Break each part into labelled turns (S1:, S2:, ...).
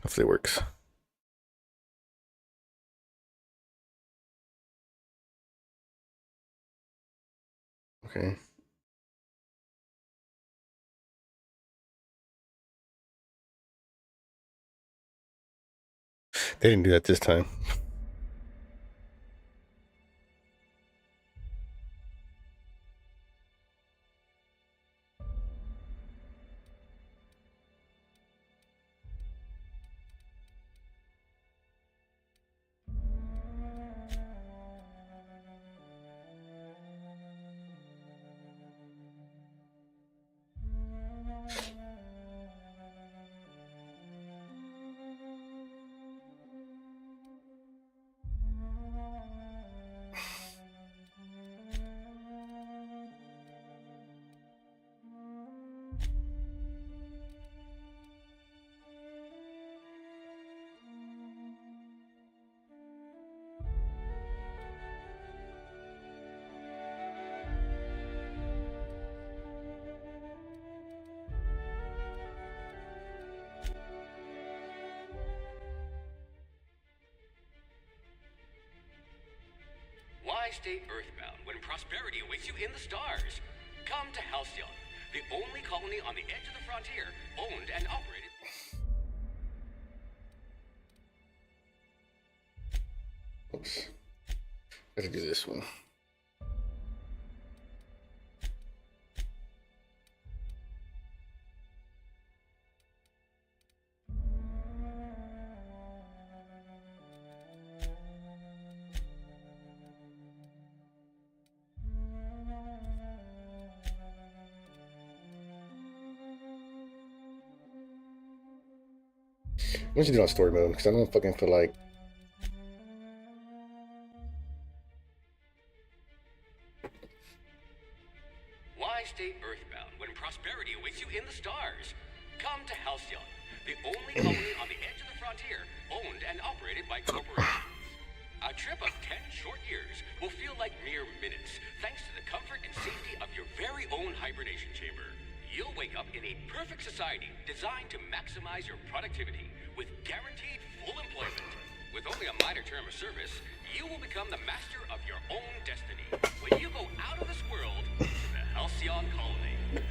S1: Hopefully it works. Okay. They didn't do that this time.
S2: Why stay earthbound when prosperity awaits you in the stars? Come to Halcyon, the only colony on the edge of the frontier, owned and operated.
S1: Oops. Gotta do this one. Why don't you do it on story mode? Because I don't fucking feel like.
S2: Why stay earthbound when prosperity awaits you in the stars? Come to Halcyon, the only colony on the edge of the frontier, owned and operated by corporations. A trip of 10 short years will feel like mere minutes, thanks to the comfort and safety of your very own hibernation chamber. You'll wake up in a perfect society designed to maximize your productivity with guaranteed full employment. With only a minor term of service, you will become the master of your own destiny when you go out of this world to the Halcyon colony.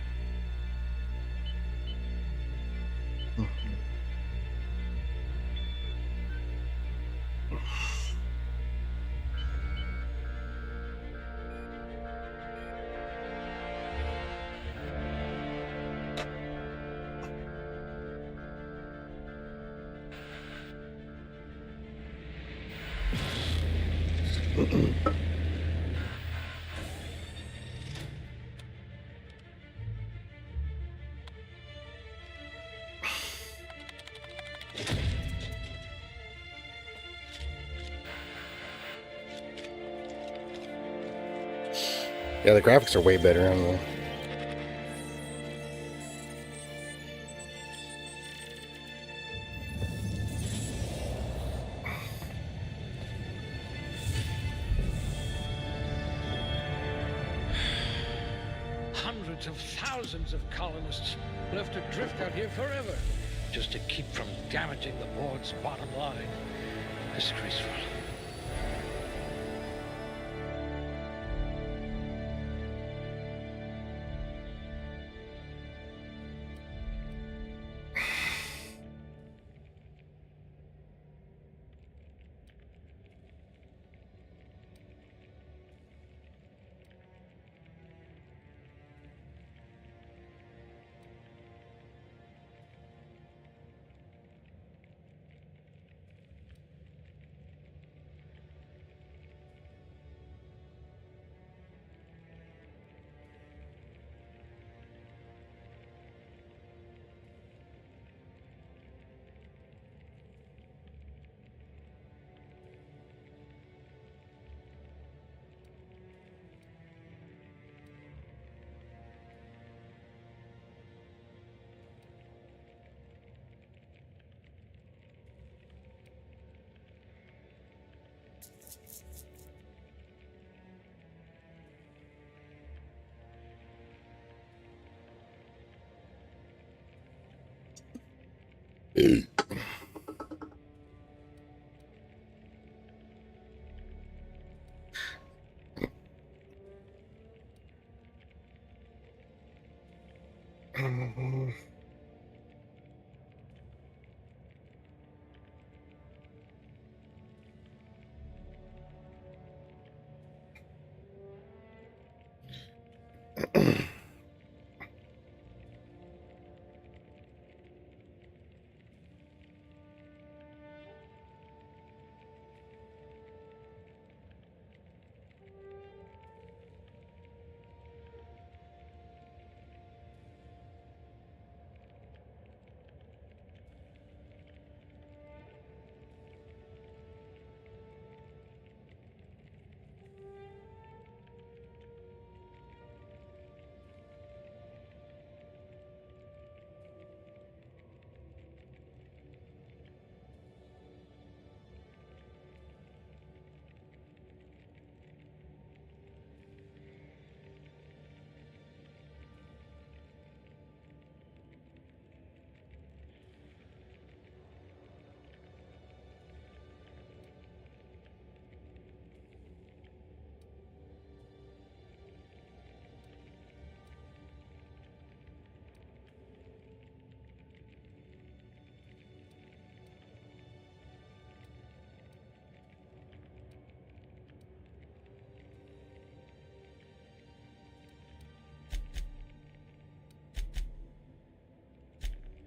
S1: Yeah, the graphics are way better. I don't know.
S3: Hundreds of thousands of colonists left to drift out here forever, just to keep from damaging the board's bottom line. Disgraceful.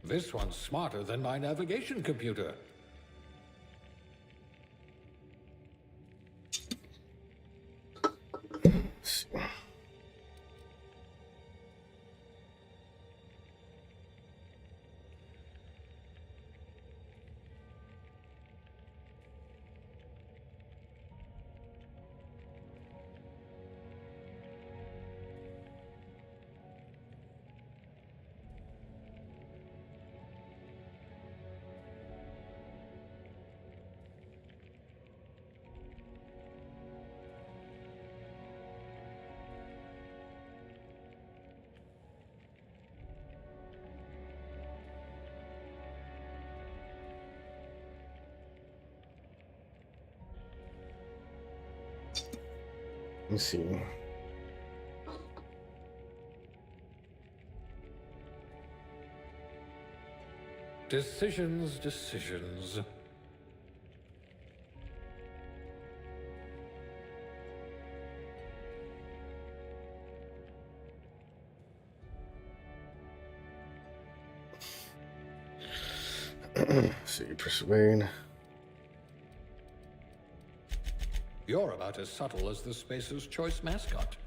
S3: This one's smarter than my navigation computer.
S1: Let's see. Let me see.
S3: Decisions, decisions.
S1: Let's see, persuade.
S3: You're about as subtle as the Spacer's Choice mascot.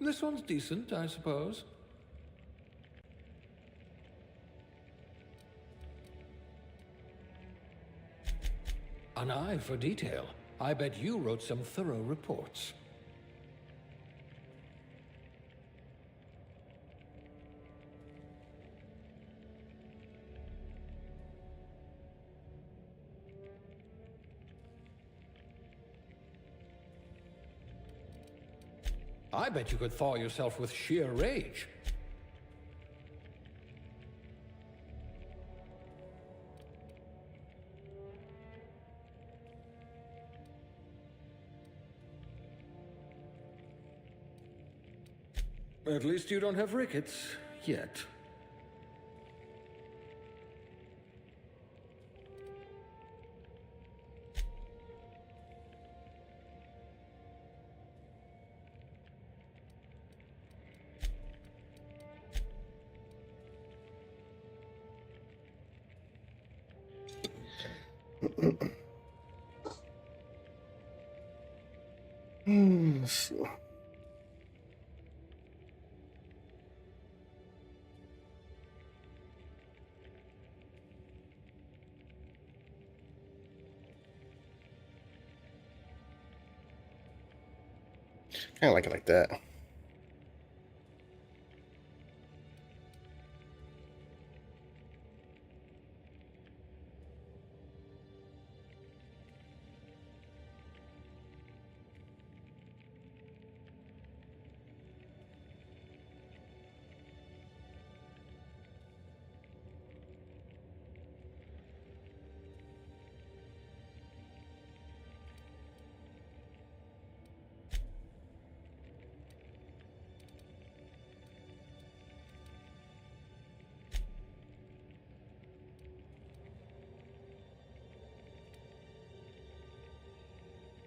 S3: This one's decent, I suppose. An eye for detail. I bet you wrote some thorough reports. I bet you could thaw yourself with sheer rage. At least you don't have rickets, yet.
S1: Let's see. Kind of like it like that.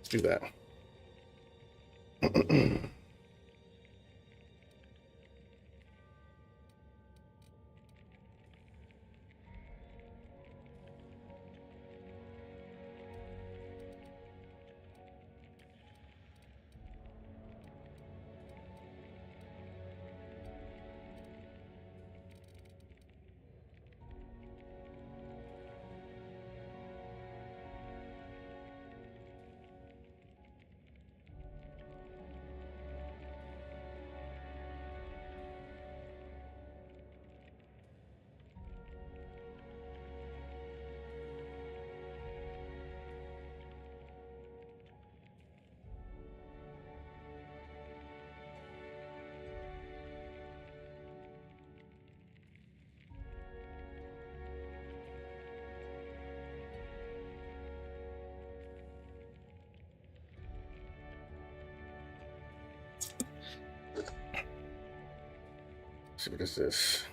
S1: Let's do that. see, what is this?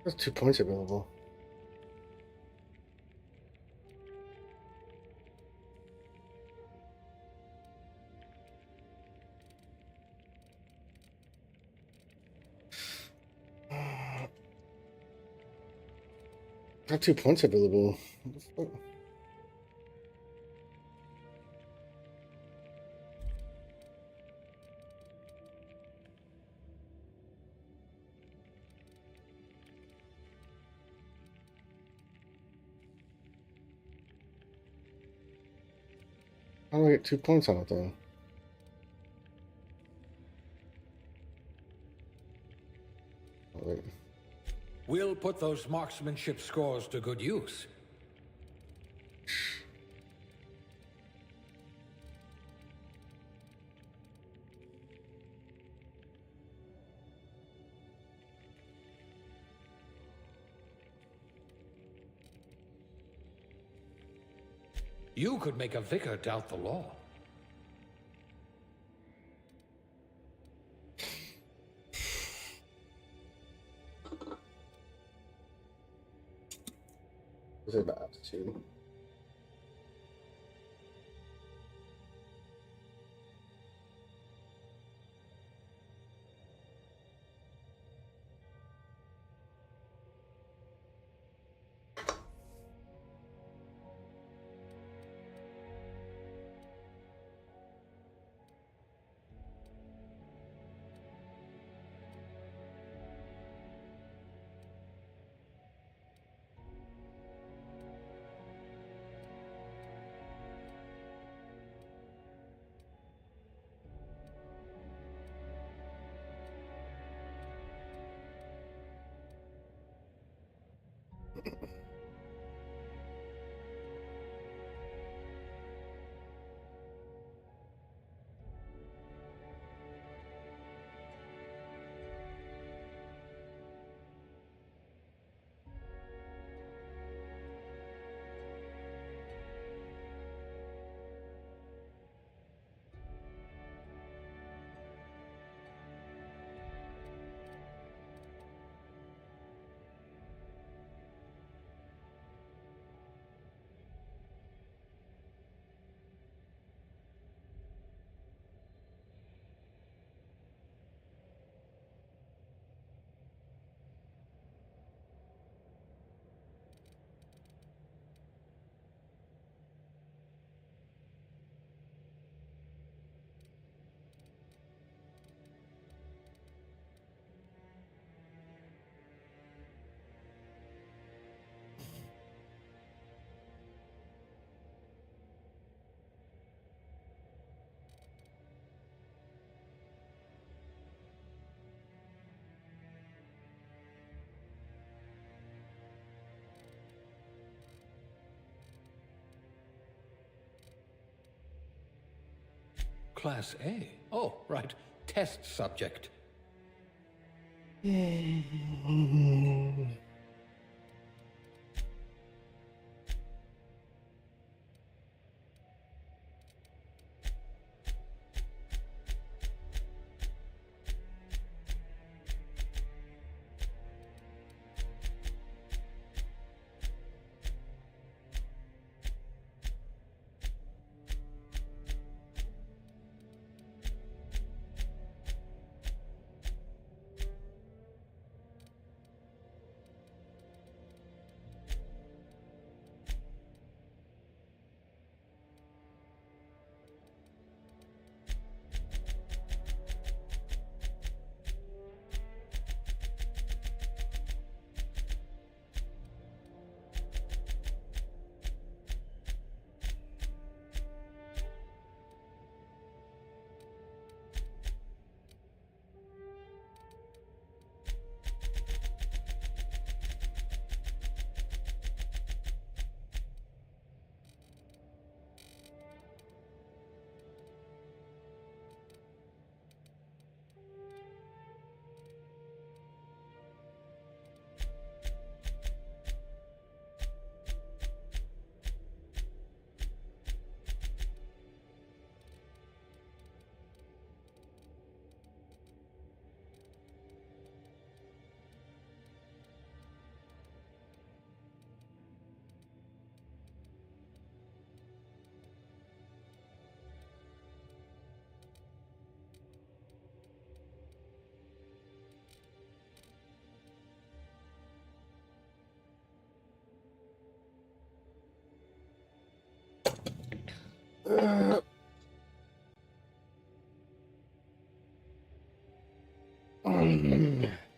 S1: There's 2 points available. Got 2 points available. What the fuck? How do I get 2 points on it then? Oh, wait.
S3: We'll put those marksmanship scores to good use. You could make a vicar doubt the law.
S1: Is it about aptitude?
S3: Class A? Oh, right. Test subject.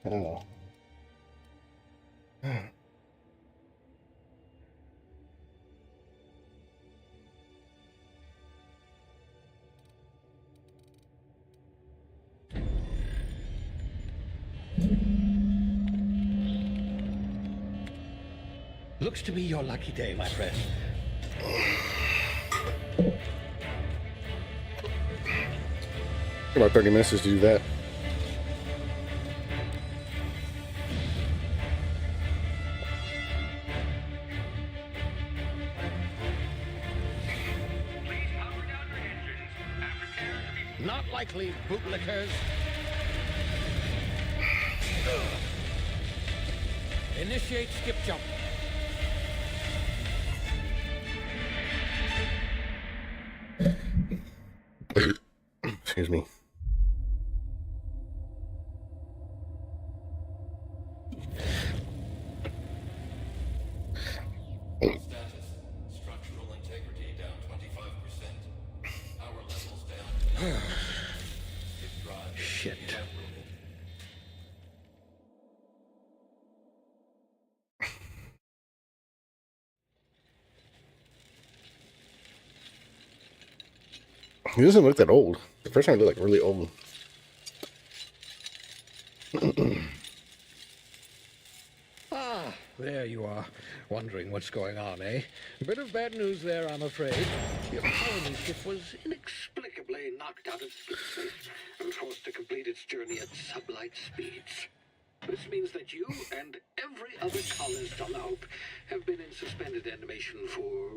S1: Oh.
S3: Looks to be your lucky day, my friend.
S1: About 30 minutes to do that.
S3: Not likely, bootlickers. Initiate skip jump.
S1: Excuse me.
S4: Status. Structural integrity down 25%. Power levels down. If drive
S3: Shit.
S4: evaporated.
S1: He doesn't look that old. The first time he looked like really old.
S3: Ah, there you are. Wondering what's going on, eh? A bit of bad news there, I'm afraid. Your colony ship was inexplicably knocked out of space and forced to complete its journey at sublight speeds. This means that you and every other colonist on the Hope have been in suspended animation for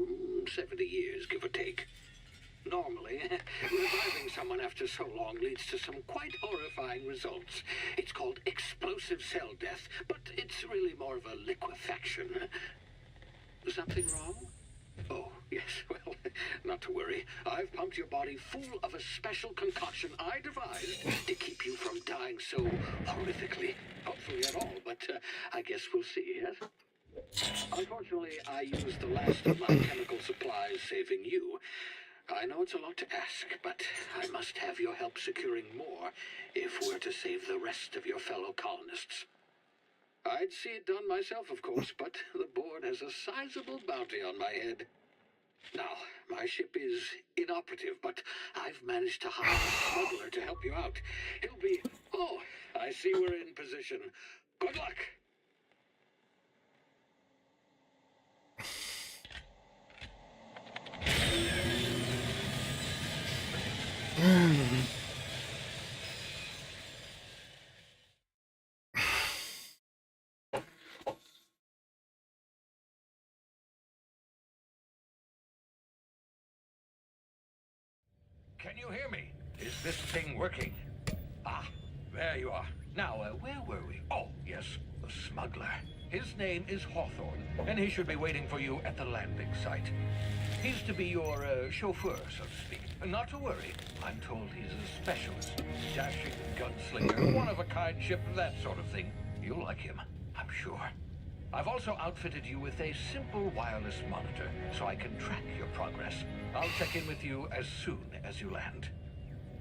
S3: 70 years, give or take. Normally, reviving someone after so long leads to some quite horrifying results. It's called explosive cell death, but it's really more of a liquefaction. Something wrong? Oh, yes, well, not to worry. I've pumped your body full of a special concoction I devised to keep you from dying so horrifically. Hopefully at all, but I guess we'll see, yes? Unfortunately, I used the last of my chemical supplies saving you. I know it's a lot to ask, but I must have your help securing more if we're to save the rest of your fellow colonists. I'd see it done myself, of course, but the board has a sizable bounty on my head. Now, my ship is inoperative, but I've managed to hire a smuggler to help you out. He'll be... Oh, I see we're in position. Good luck! Can you hear me? Is this thing working? Ah, there you are. Now, where were we? Oh, yes, the smuggler. His name is Hawthorne, and he should be waiting for you at the landing site. He's to be your chauffeur, so to speak. Not to worry. I'm told he's a specialist. Dashing gunslinger, one-of-a-kind ship, that sort of thing. You'll like him, I'm sure. I've also outfitted you with a simple wireless monitor, so I can track your progress. I'll check in with you as soon as you land.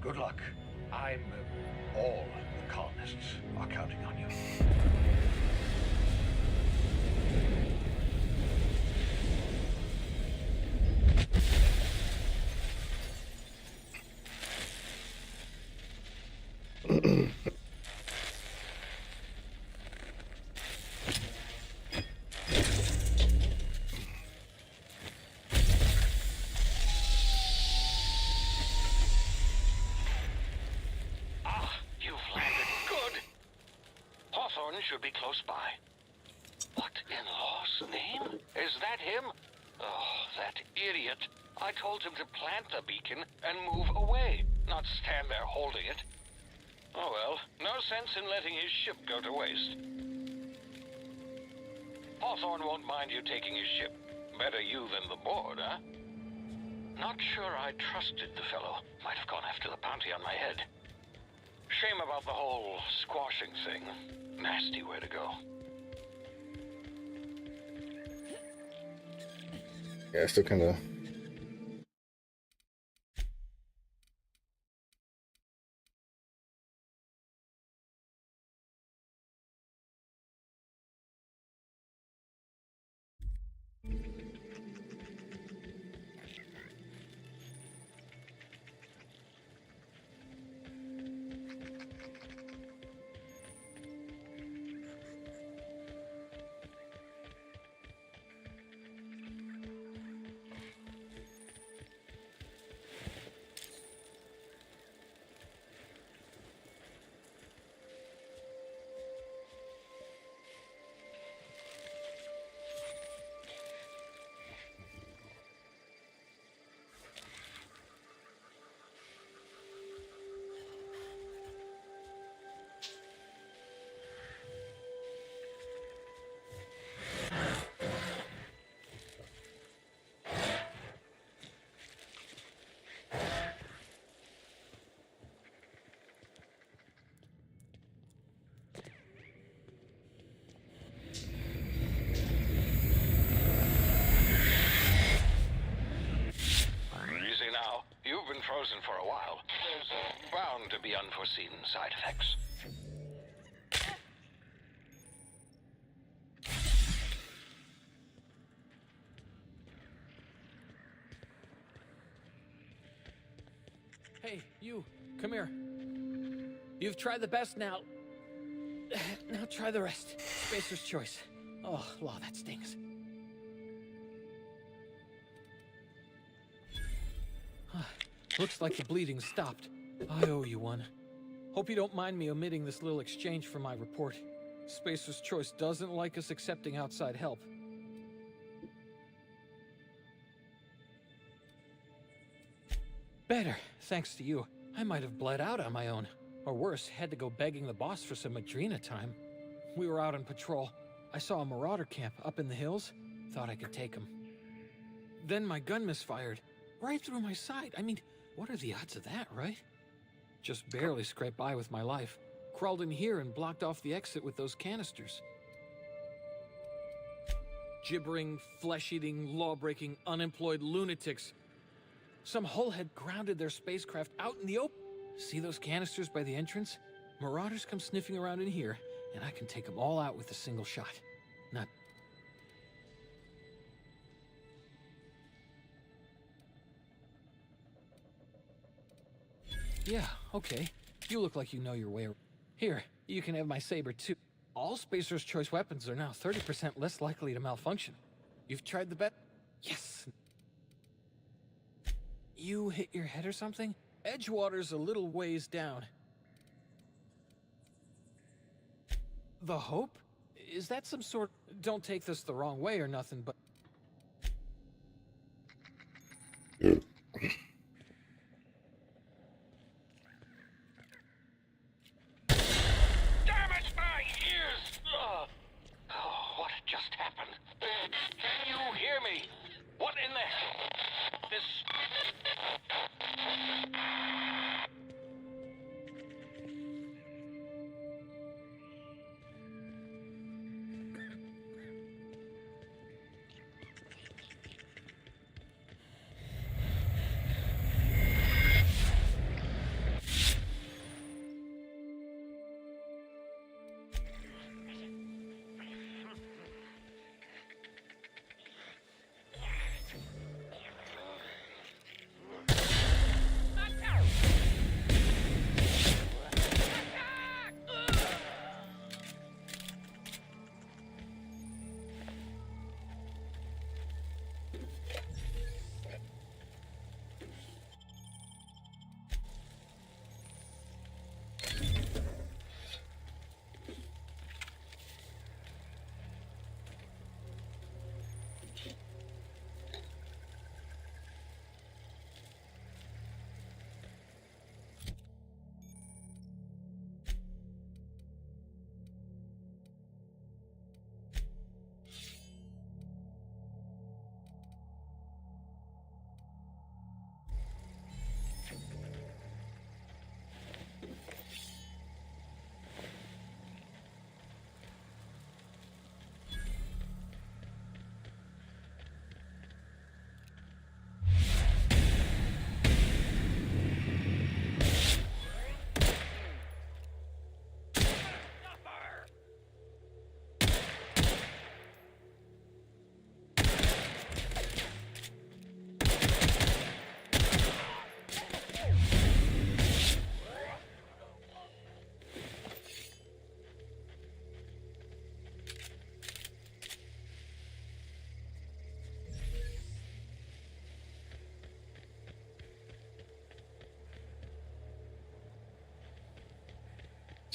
S3: Good luck. All the colonists are counting on you. Should be close by. What in law's name? Is that him? Oh, that idiot. I told him to plant the beacon and move away, not stand there holding it. Oh well, no sense in letting his ship go to waste. Hawthorne won't mind you taking his ship. Better you than the board, huh? Not sure I trusted the fellow. Might have gone after the bounty on my head. Shame about the whole squashing thing. Nasty way to go.
S1: Yeah, still kind of.
S3: Frozen for a while. There's bound to be unforeseen side effects.
S5: Hey, you, come here. You've tried the best now. Now try the rest. Spacer's choice. Oh, law, that stings. Looks like the bleeding stopped. I owe you one. Hope you don't mind me omitting this little exchange from my report. Spacer's Choice doesn't like us accepting outside help. Better, thanks to you. I might have bled out on my own. Or worse, had to go begging the boss for some Adrena time. We were out on patrol. I saw a marauder camp up in the hills. Thought I could take him. Then my gun misfired. Right through my side. I mean, what are the odds of that, right? Just barely scraped by with my life. Crawled in here and blocked off the exit with those canisters. Gibbering, flesh-eating, law-breaking, unemployed lunatics. Some hull had grounded their spacecraft out in the open. See those canisters by the entrance? Marauders come sniffing around in here, and I can take them all out with a single shot. Not... Yeah, okay. You look like you know your way around. Here, you can have my saber too. All Spacer's Choice weapons are now 30% less likely to malfunction. You've tried the bet? Yes. You hit your head or something? Edgewater's a little ways down. The Hope? Is that some sort... Don't take this the wrong way or nothing, but...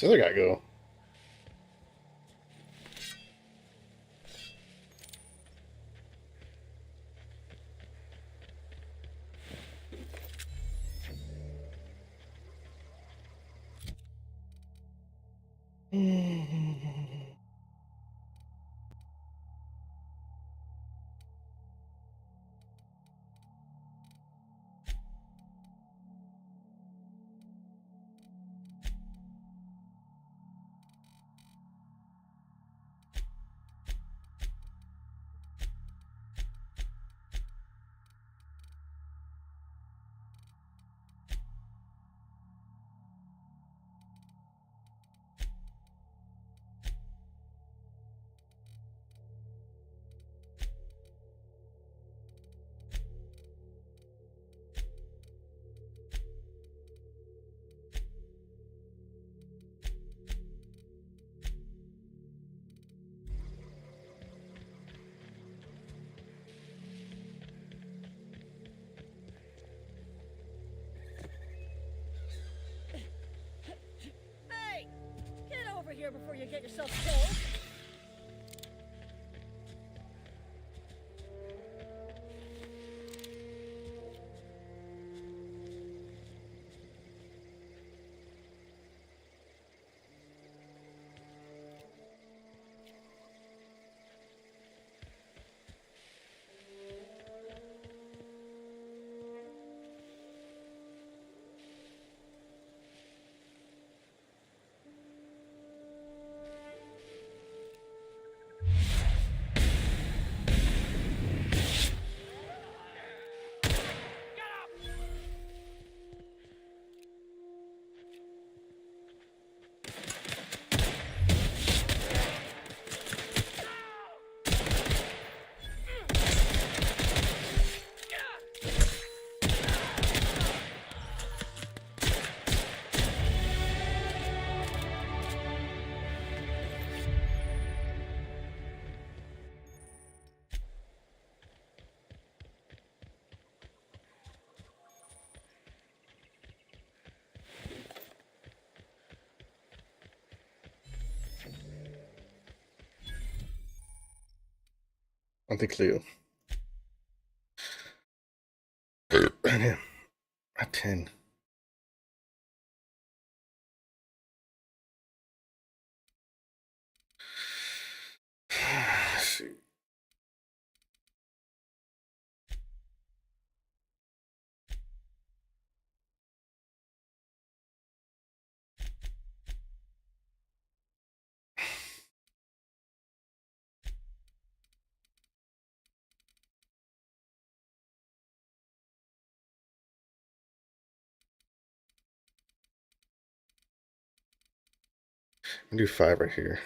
S1: This other guy go?
S6: Hey! Get over here before you get yourself killed!
S1: Want the clue. Damn. A 10. Let's see. I'm gonna do 5 right here.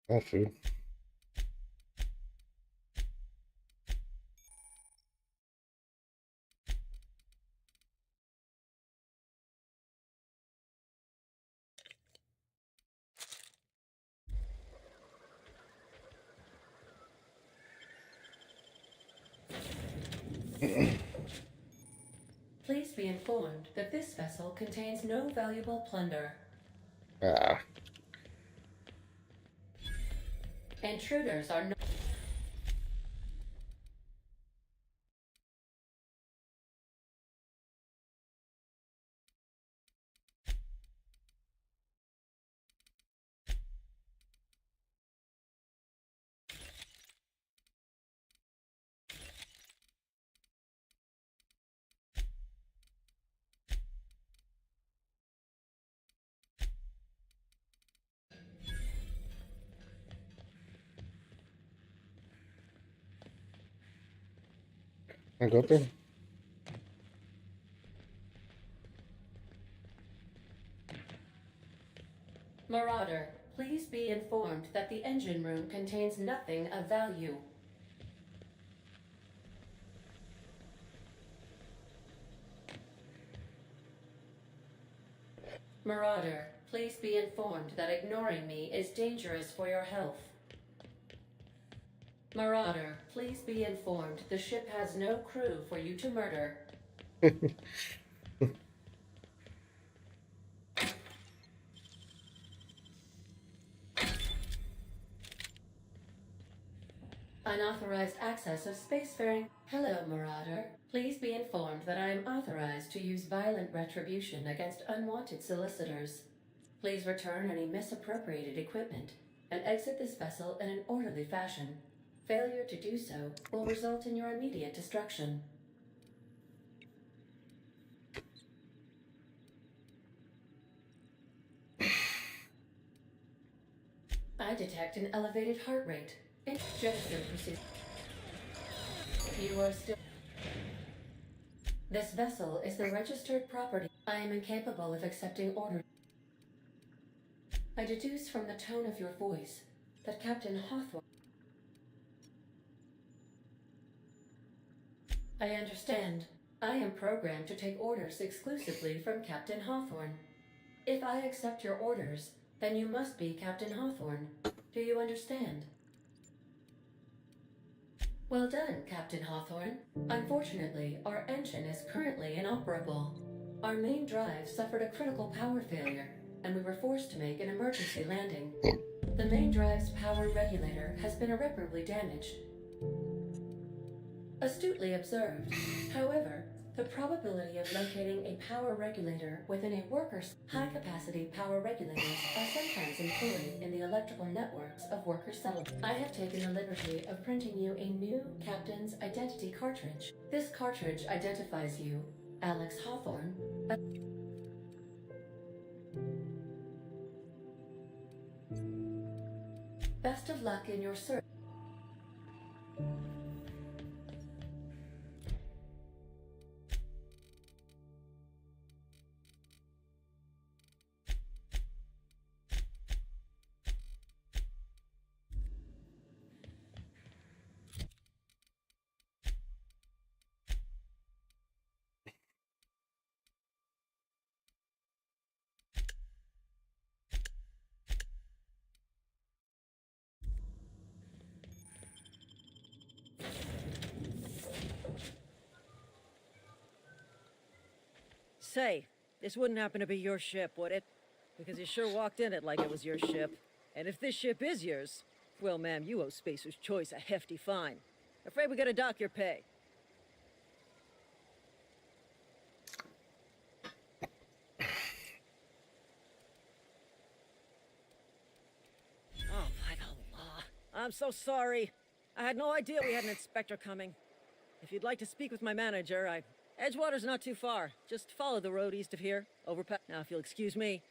S1: All food.
S7: informed that this vessel contains no valuable plunder.
S1: Ah.
S7: Intruders are not.
S1: I go up there?
S7: Marauder, please be informed that the engine room contains nothing of value. Marauder, please be informed that ignoring me is dangerous for your health. Marauder, please be informed the ship has no crew for you to murder. Unauthorized access of spacefaring. Hello, Marauder. Please be informed that I am authorized to use violent retribution against unwanted solicitors. Please return any misappropriated equipment and exit this vessel in an orderly fashion. Failure to do so will result in your immediate destruction. I detect an elevated heart rate. Jettison pursuit. You are still. This vessel is the registered property. I am incapable of accepting orders. I deduce from the tone of your voice that Captain Hawthorne. I understand. I am programmed to take orders exclusively from Captain Hawthorne. If I accept your orders, then you must be Captain Hawthorne. Do you understand? Well done, Captain Hawthorne. Unfortunately, our engine is currently inoperable. Our main drive suffered a critical power failure, and we were forced to make an emergency landing. The main drive's power regulator has been irreparably damaged. Astutely observed. However, the probability of locating a power regulator within a worker's high-capacity power regulators are sometimes employed in the electrical networks of worker settlements. I have taken the liberty of printing you a new Captain's Identity cartridge. This cartridge identifies you, Alex Hawthorne. Best of luck in your search.
S6: Say, this wouldn't happen to be your ship, would it? Because you sure walked in it like it was your ship. And if this ship is yours, well, ma'am, you owe Spacer's Choice a hefty fine. Afraid we gotta dock your pay. Oh, by the law. I'm so sorry. I had no idea we had an inspector coming. If you'd like to speak with my manager, Edgewater's not too far. Just follow the road east of here. Overpass. Now, if you'll excuse me,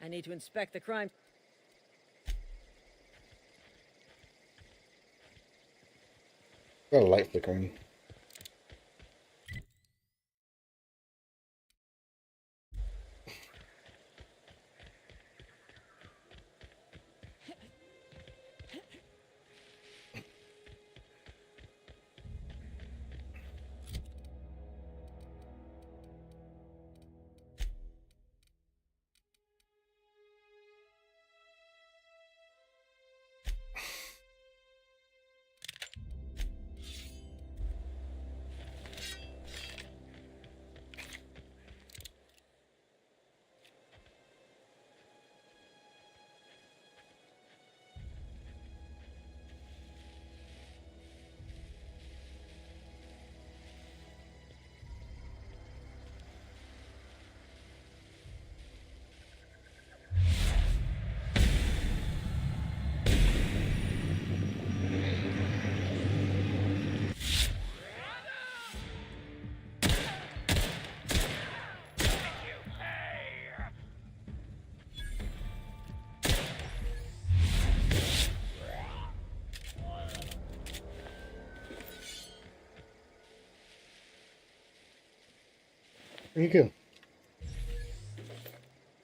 S6: I need to inspect the crime.
S1: Got a light flickering. There you go.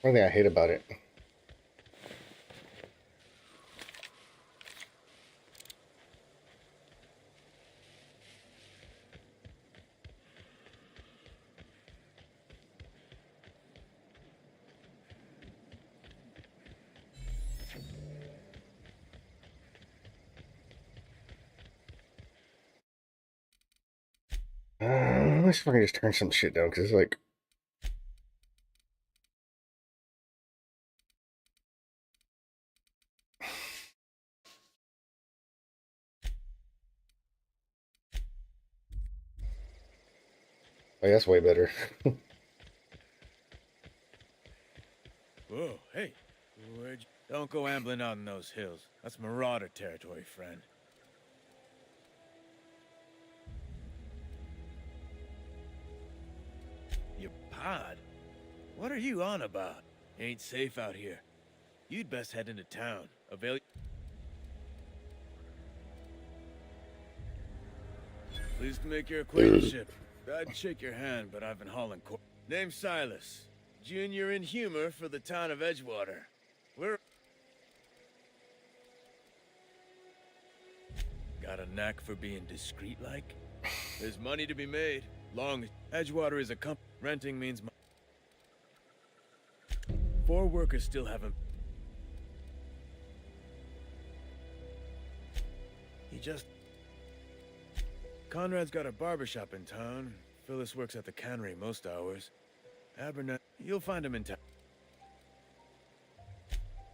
S1: One thing I hate about it. Let's see if I can just turn some shit down, because it's like... Oh, that's way better.
S8: Whoa, hey. Don't go ambling out in those hills. That's marauder territory, friend. Your pod? What are you on about? Ain't safe out here. You'd best head into town. Pleased to make your acquaintanceship. I'd shake your hand, but I've been hauling Name's Silas. Junior in humor for the town of Edgewater. We're... Got a knack for being discreet like? There's money to be made. Edgewater is a renting means 4 workers still haven't... Conrad's got a barbershop in town. Phyllis works at the cannery most hours. Abernathy, you'll find him in town.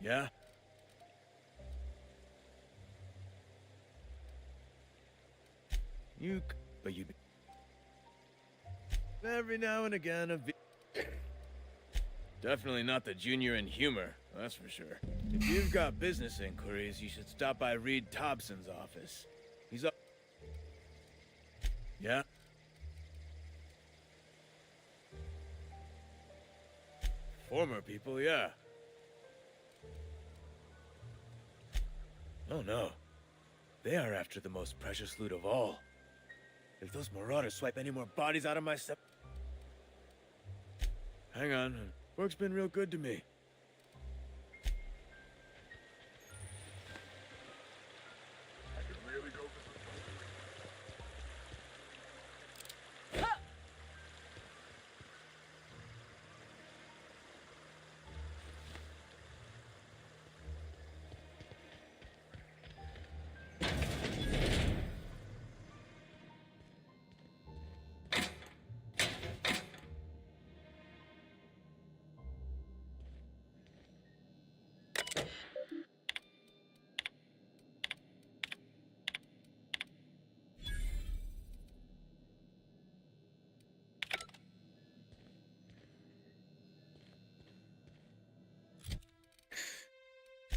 S8: Yeah? But you... Every now and again, Definitely not the junior in humor, that's for sure. If you've got business inquiries, you should stop by Reed Thompson's office. He's up... Yeah? Former people, yeah. Oh no. They are after the most precious loot of all. If those marauders swipe any more bodies out of my Hang on. Work's been real good to me.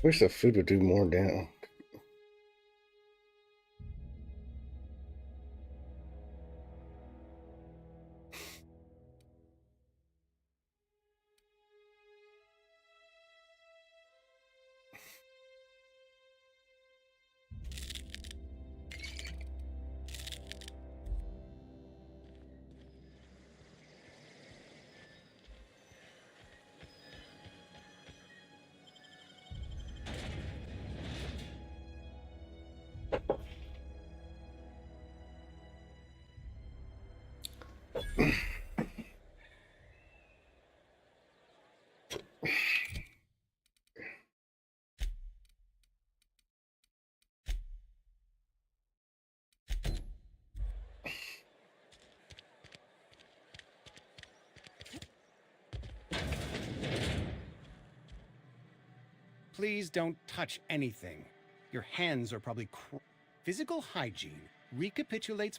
S1: Wish the food would do more down.
S9: Please don't touch anything. Your hands are probably physical hygiene recapitulates.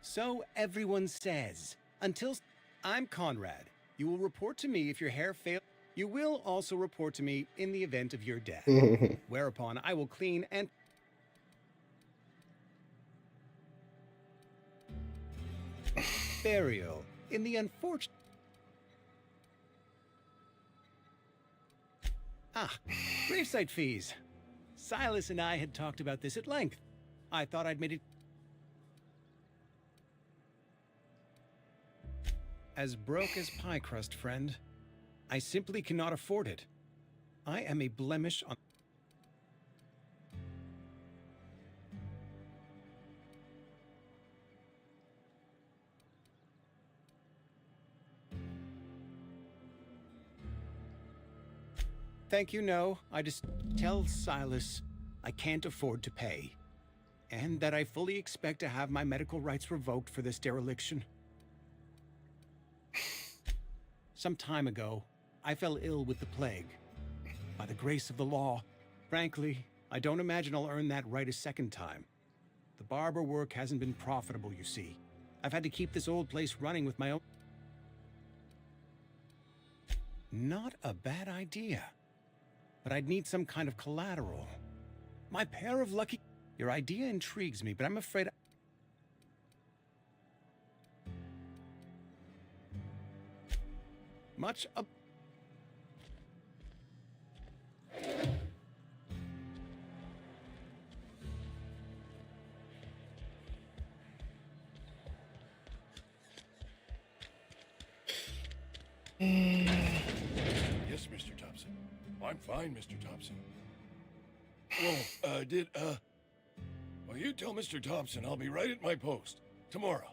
S9: So everyone says. Until I'm Conrad. You will report to me if your hair fails. You will also report to me in the event of your death. Whereupon I will clean and... burial in the unfortunate... gravesite fees. Silas and I had talked about this at length. I thought I'd made it as broke as pie crust, friend. I simply cannot afford it. I am a blemish on... Thank you, no. I just tell Silas I can't afford to pay. And that I fully expect to have my medical rights revoked for this dereliction. Some time ago, I fell ill with the plague. By the grace of the law, frankly, I don't imagine I'll earn that right a second time. The barber work hasn't been profitable, you see. I've had to keep this old place running with my own... Not a bad idea. But I'd need some kind of collateral. My pair of lucky... Your idea intrigues me, but I'm afraid... Much a...
S4: Yes, Mr. Thompson. I'm fine, Mr. Thompson. Well, you tell Mr. Thompson I'll be right at my post. Tomorrow.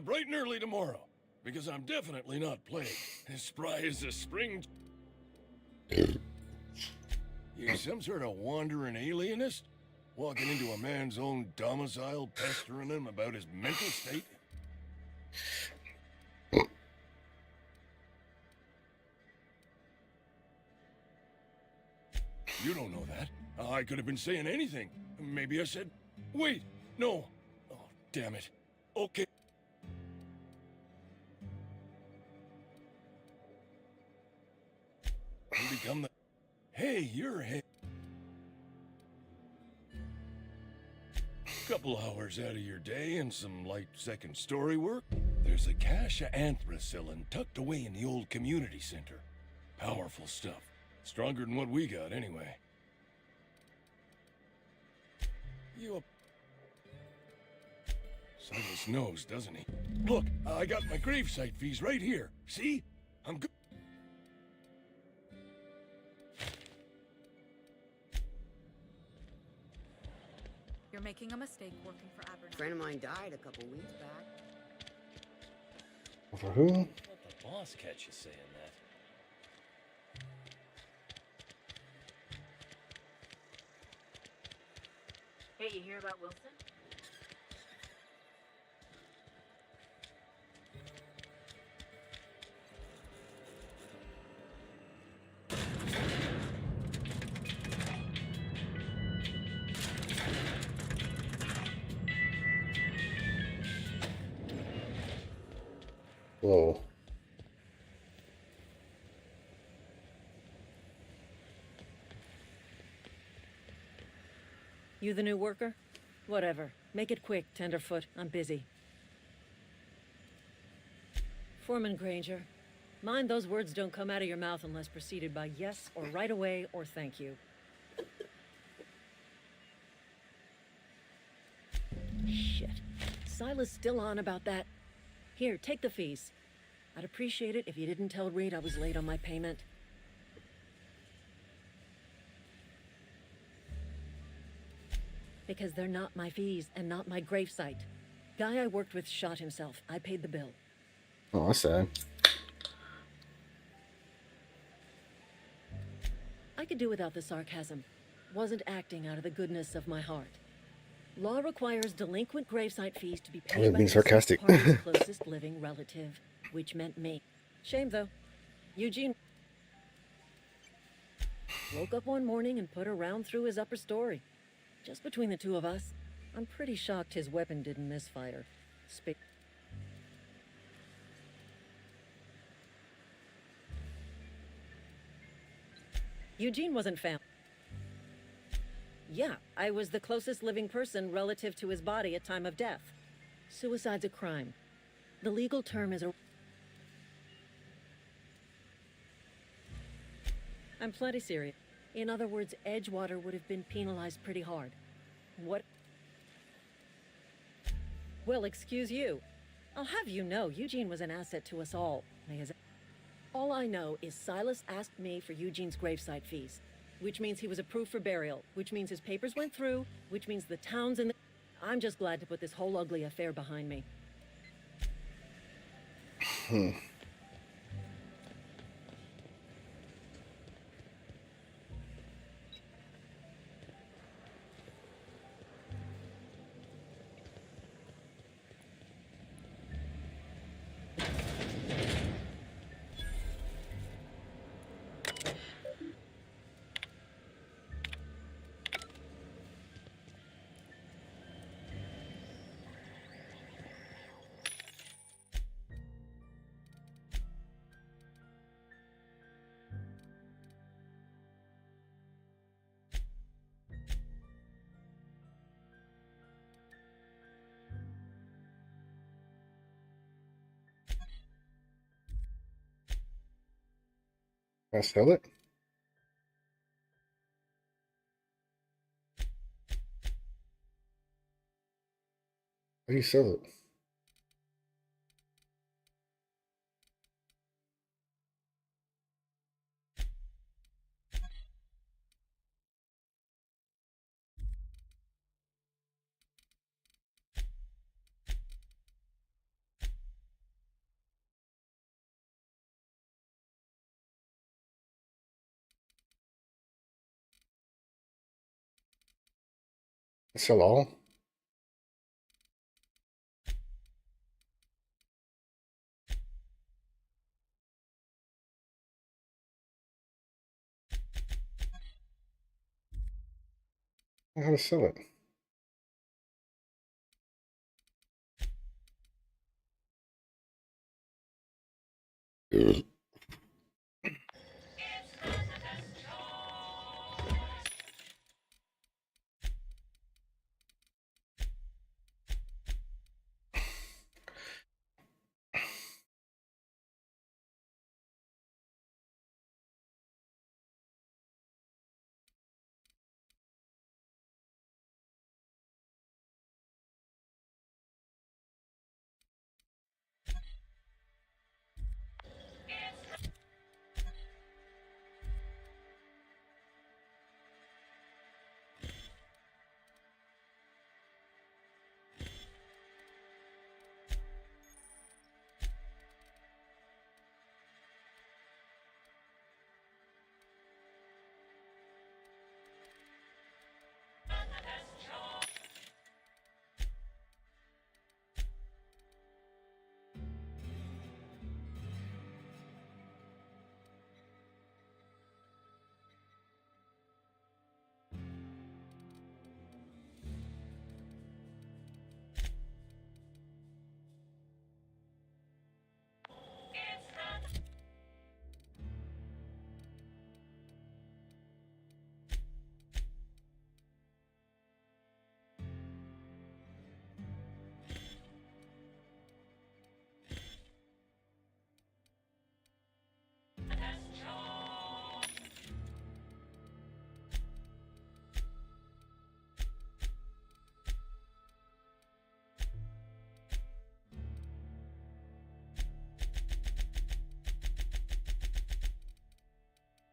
S4: Bright and early tomorrow. Because I'm definitely not plagued. As spry as a spring... You some sort of wandering alienist? Walking into a man's own domicile, pestering him about his mental state? You don't know that. I could have been saying anything. Maybe I said... Wait! No! Oh, damn it. Okay. You become the... Hey, you're a... Couple hours out of your day and some light second story work. There's a cache of anthracillin tucked away in the old community center. Powerful stuff. Stronger than what we got, anyway. You... Silas knows, doesn't he? Look, I got my gravesite fees right here. See? I'm good.
S10: You're making a mistake working for Abernathy.
S11: A friend of mine died a couple weeks back.
S1: For who?
S8: Let the boss catch you saying that.
S11: Hey, you hear about Wilson?
S1: Whoa.
S6: You the new worker? Whatever. Make it quick, Tenderfoot. I'm busy. Foreman Granger, mind those words don't come out of your mouth unless preceded by yes or right away or thank you. Shit. Silas still on about that. Here, take the fees. I'd appreciate it if you didn't tell Reed I was late on my payment. Because they're not my fees and not my gravesite. Guy I worked with shot himself. I paid the bill.
S1: Oh, that's sad.
S6: I could do without the sarcasm. Wasn't acting out of the goodness of my heart. Law requires delinquent gravesite fees to be
S1: I
S6: paid
S1: was
S6: by
S1: being
S6: the
S1: sarcastic.
S6: party's closest living relative, which meant me. Shame, though. Eugene woke up one morning and put a round through his upper story. Just between the two of us, I'm pretty shocked his weapon didn't misfire. Eugene wasn't found. Yeah, I was the closest living person relative to his body at time of death. Suicide's a crime. The legal term is a... I'm plenty serious. In other words, Edgewater would have been penalized pretty hard. What? Well, excuse you. I'll have you know, Eugene was an asset to us all. All I know is Silas asked me for Eugene's gravesite fees, which means he was approved for burial, which means his papers went through, which means the town's in the... I'm just glad to put this whole ugly affair behind me.
S1: Can I sell it? How do you sell it? I sell all? How to sell it?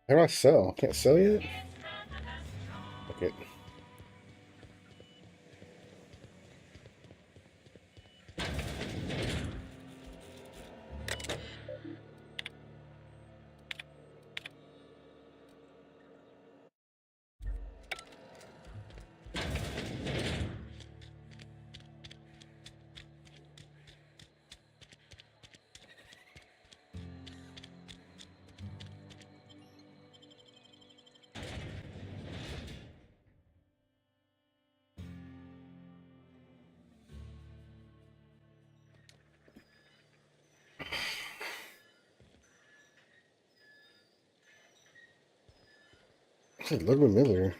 S1: How do I sell? Can't sell yet? Okay. I said Ludwig Miller.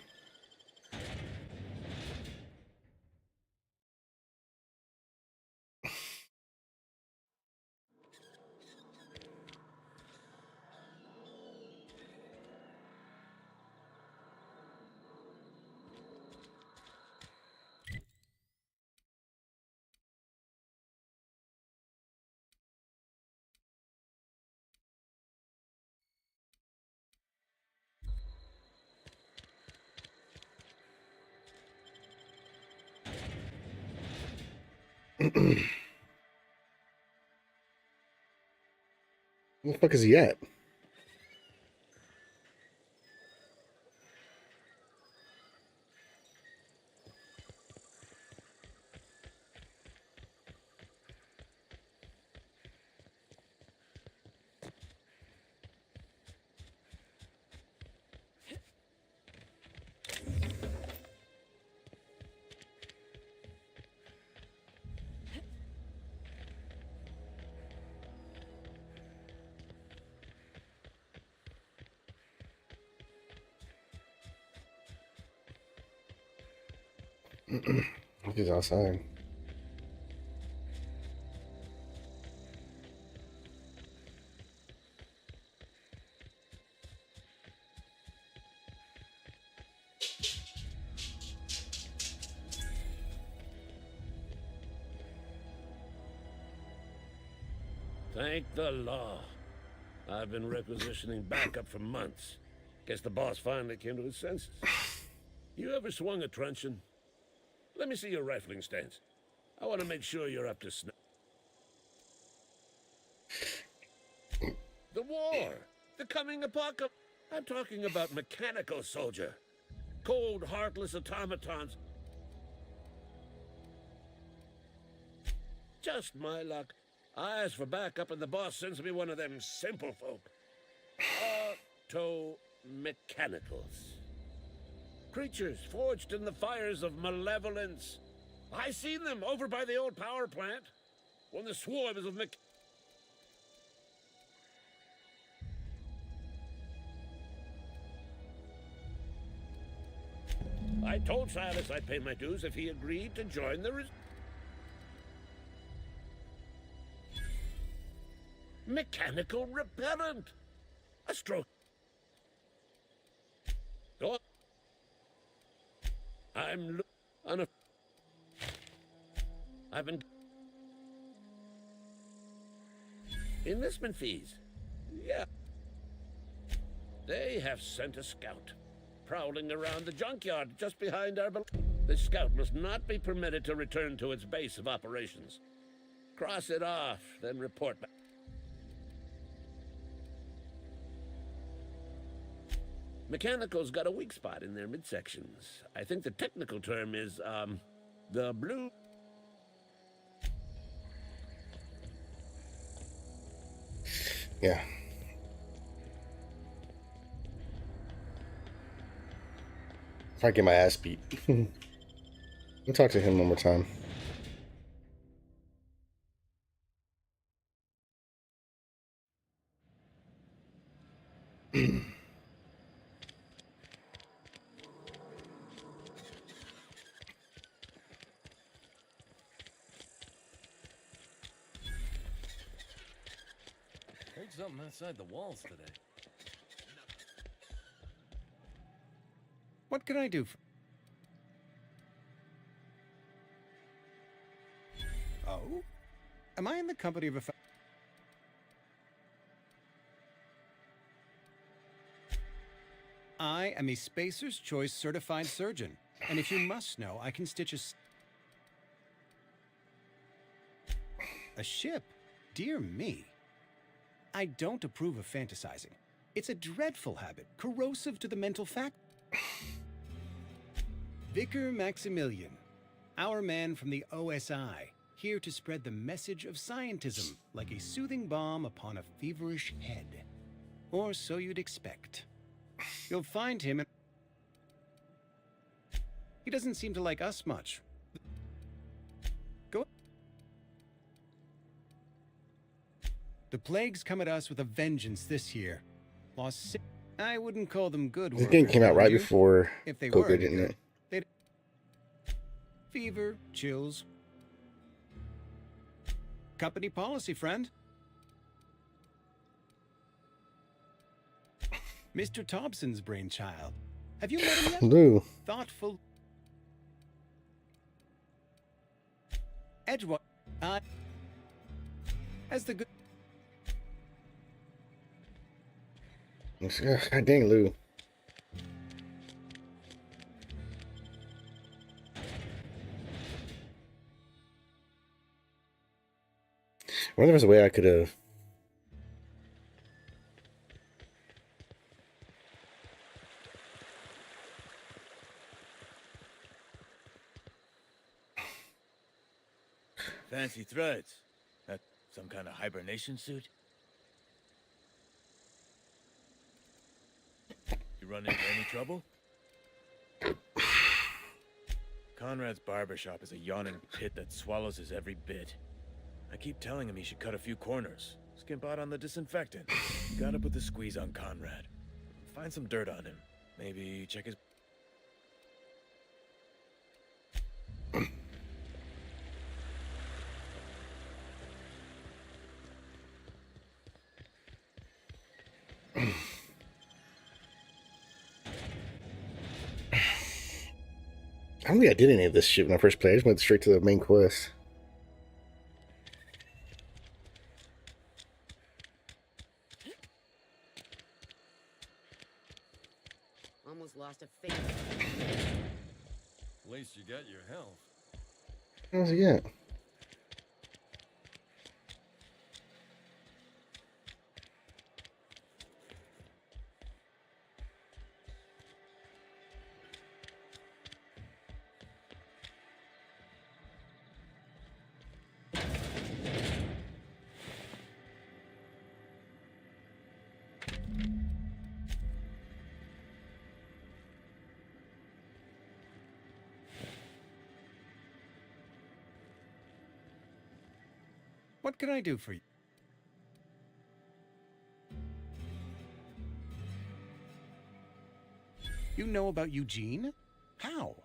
S1: Where the fuck is he at? He's outside.
S12: Thank the law. I've been requisitioning backup for months. Guess the boss finally came to his senses. You ever swung a truncheon? Let me see your rifling stance. I want to make sure you're up to snuff. The war! The coming apocalypse! I'm talking about mechanical soldier. Cold, heartless automatons. Just my luck. I ask for backup and the boss sends me one of them simple folk. Auto-mechanicals. Creatures forged in the fires of malevolence. I seen them over by the old power plant. When the swarms of I told Silas I'd pay my dues if he agreed to join the mechanical repellent. A stroke. Oh. I'm on a. I've been. Enlistment fees. Yeah. They have sent a scout, prowling around the junkyard just behind our. The scout must not be permitted to return to its base of operations. Cross it off, then report back. Mechanicals got a weak spot in their midsections. I think the technical term is, the blue...
S1: Yeah. If I get my ass beat. I'll talk to him one more time.
S13: Heard something outside the walls today.
S9: What can I do for... Oh? Am I in the company of a... I am a Spacer's Choice certified surgeon, and if you must know, I can stitch a ship? Dear me. I don't approve of fantasizing. It's a dreadful habit, corrosive to the mental fact. Vicar Maximilian, our man from the OSI, here to spread the message of scientism like a soothing balm upon a feverish head. Or so you'd expect. You'll find him in... He doesn't seem to like us much. Go... The plague's come at us with a vengeance this year. Lost six... I wouldn't call them good.
S1: This game came out right before
S9: if they
S1: COVID,
S9: were
S1: didn't it?
S9: They'd... Fever, chills. Company policy, friend. Mr. Thompson's brainchild. Have you met him yet?
S1: Lou.
S9: Thoughtful. Edgewater. As the good...
S1: God dang, Lou. wonder if there was a way I could have.
S8: Fancy threads. That some kind of hibernation suit? You run into any trouble? Conrad's barbershop is a yawning pit that swallows his every bit. I keep telling him he should cut a few corners. Skimp out on the disinfectant. Gotta put the squeeze on Conrad. Find some dirt on him. Maybe check his...
S1: I don't think I did any of this shit when I first played. I just went straight to the main quest.
S11: Almost lost a face.
S13: At least you got your health.
S1: How's he get?
S9: What can I do for you? You know about Eugene? How?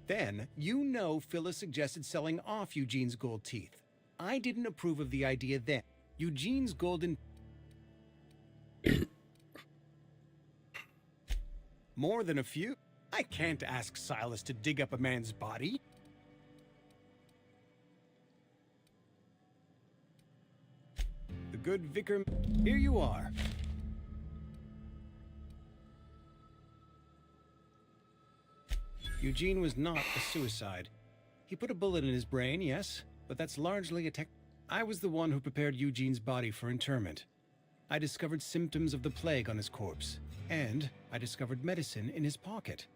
S9: Then, you know Phyllis suggested selling off Eugene's gold teeth. I didn't approve of the idea then. Eugene's golden... More than a few. I can't ask Silas to dig up a man's body. The good vicar... Here you are. Eugene was not a suicide. He put a bullet in his brain, yes, but that's largely a tech... I was the one who prepared Eugene's body for interment. I discovered symptoms of the plague on his corpse, and I discovered medicine in his pocket.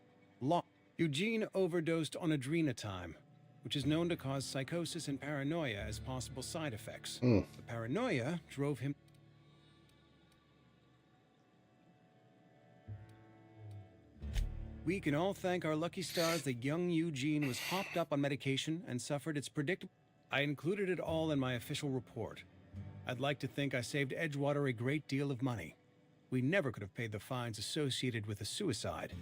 S9: Eugene overdosed on adrenatime, which is known to cause psychosis and paranoia as possible side effects. The paranoia drove him... We can all thank our lucky stars that young Eugene was hopped up on medication and suffered its predictable... I included it all in my official report. I'd like to think I saved Edgewater a great deal of money. We never could have paid the fines associated with a suicide.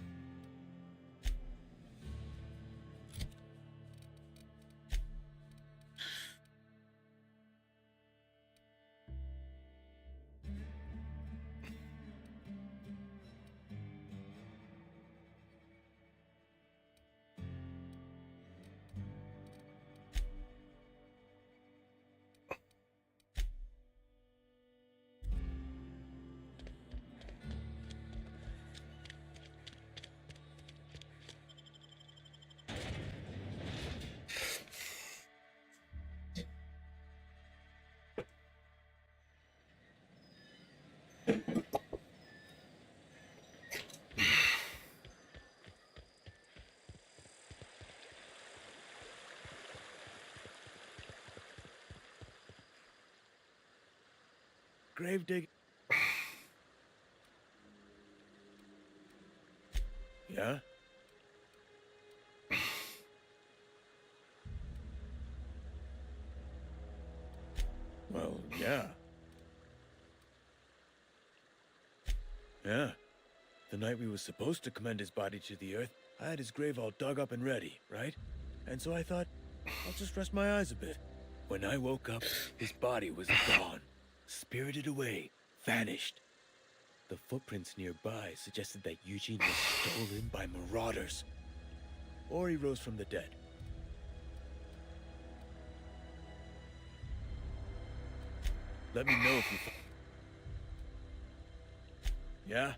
S8: Gravedigger. Yeah? Well, yeah. Yeah. The night we were supposed to commend his body to the earth, I had his grave all dug up and ready, right? And so I thought, I'll just rest my eyes a bit. When I woke up, his body was gone. Spirited away, vanished. The footprints nearby suggested that Eugene was stolen by marauders. Or he rose from the dead. Let me know if you... Yeah?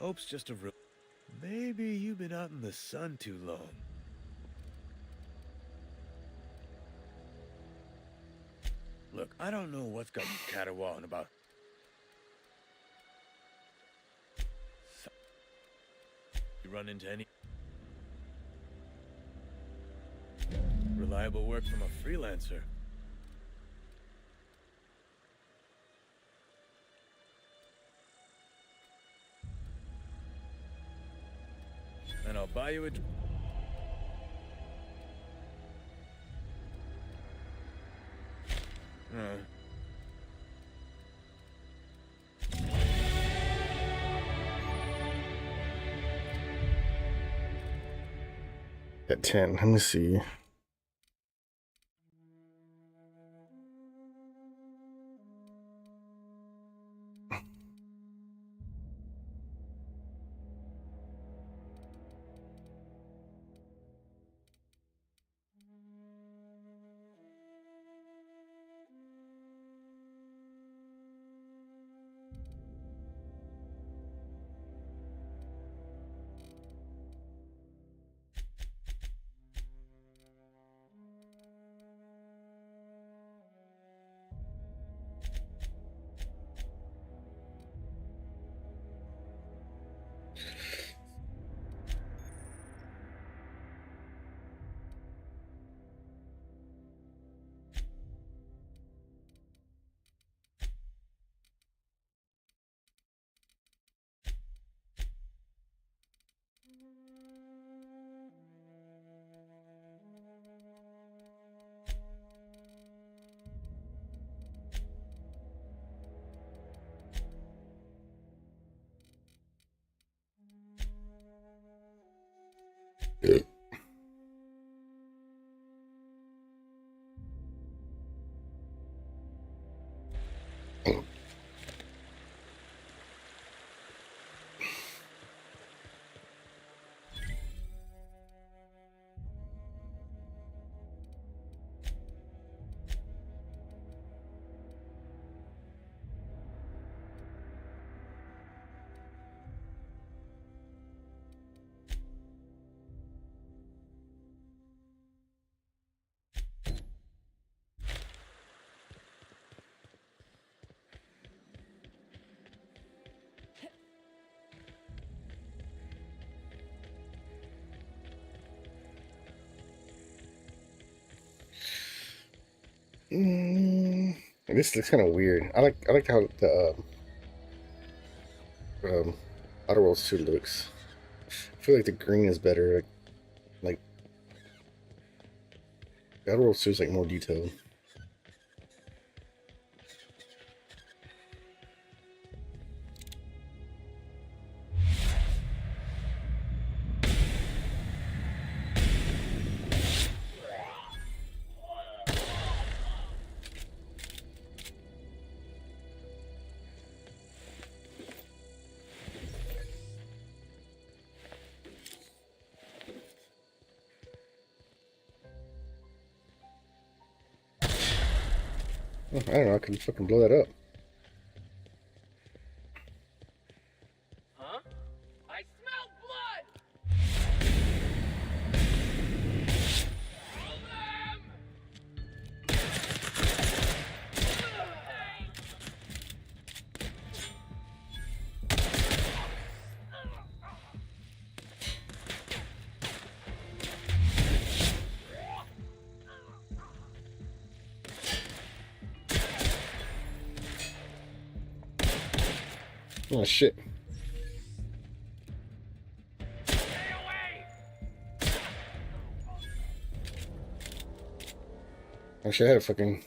S8: Hope's just a real. Maybe you've been out in the sun too long. Look, I don't know what's got you caterwauling about. You run into any reliable work from a freelancer? And I'll buy you a...
S1: At 10, let me see. This looks kind of weird. I like how the Outer Worlds 2 looks. I feel like the green is better. Like Outer Worlds 2 is like more detailed. I don't know, I can fucking blow that up.
S2: Huh? I smell blood!
S1: Oh shit. Actually, I had a fucking...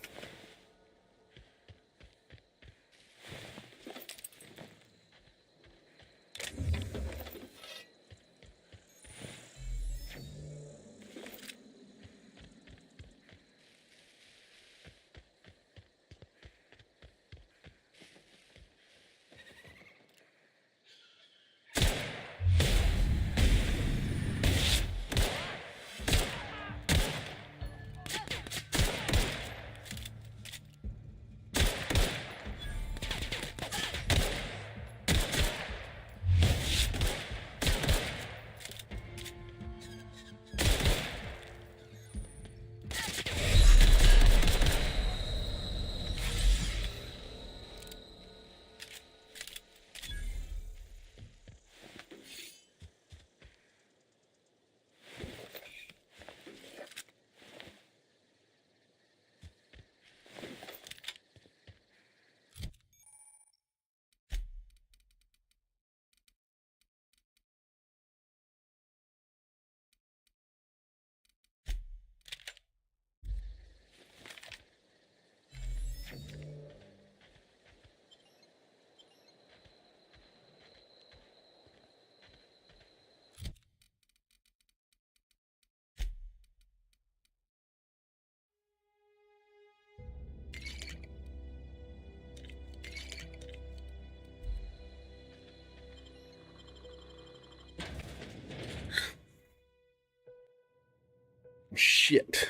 S1: Shit.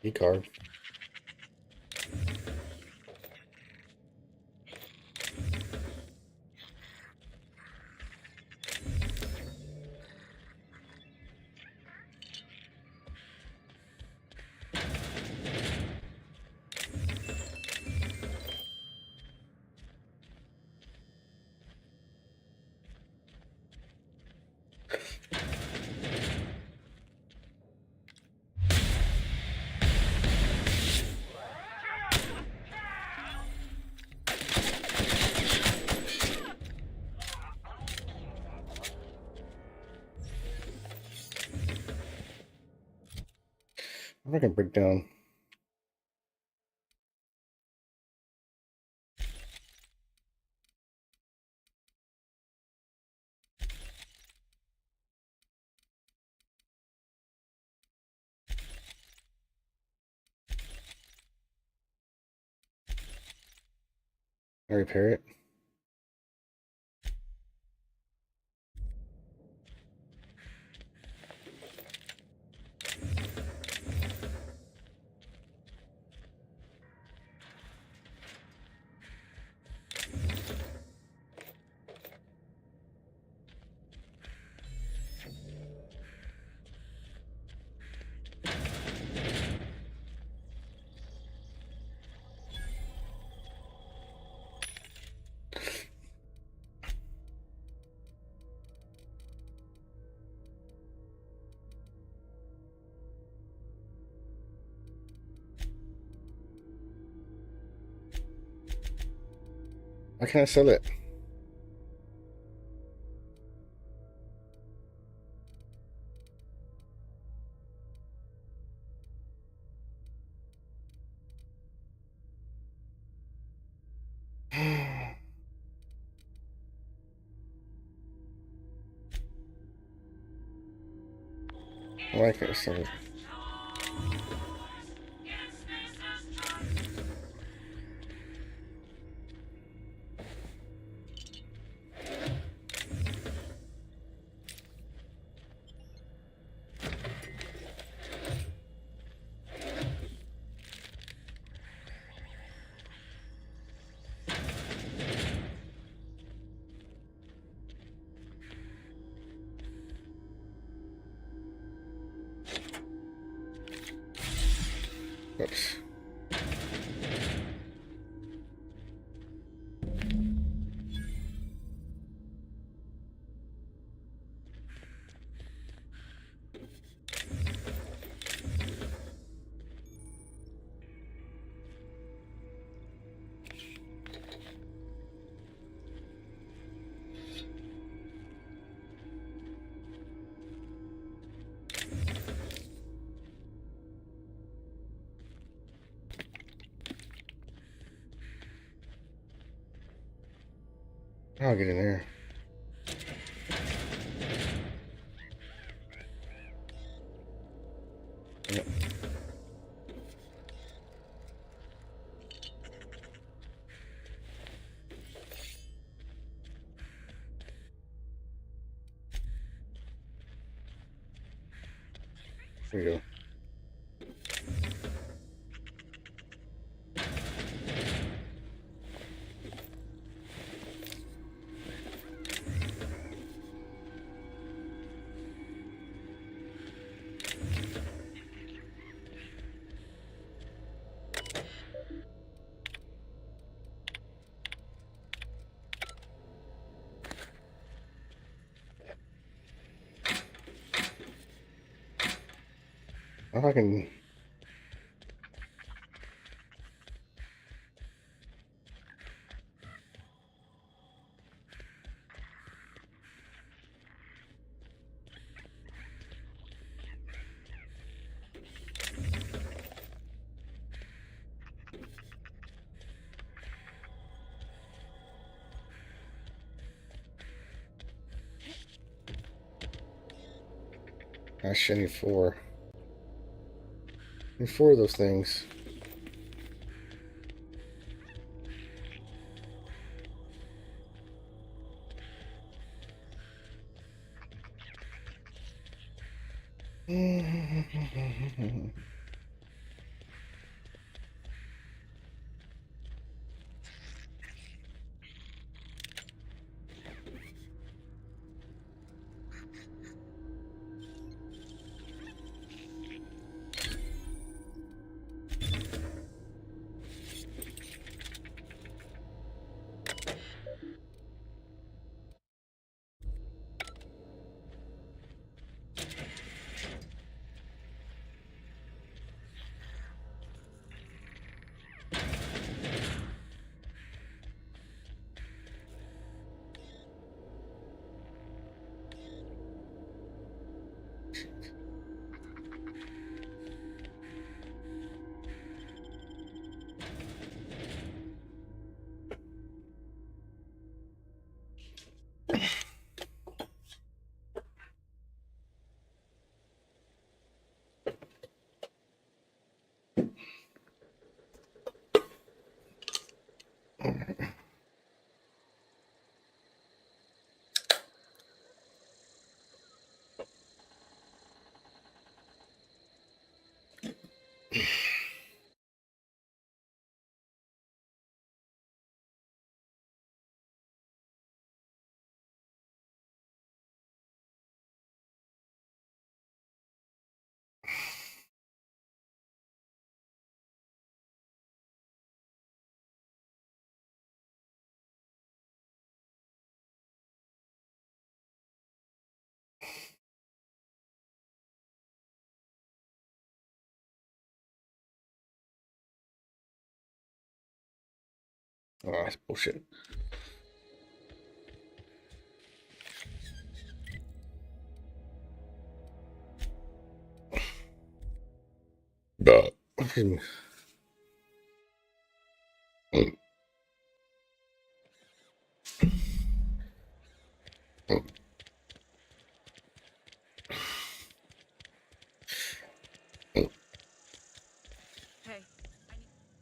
S1: E-card. I can break down. I repair it. Why can't I sell it? Why can't I sell it? Oops. I'll get in there. Yep. There you go. If I can. Gosh, I need four. I need four of those things. Oh, that's bullshit. But
S10: Hey,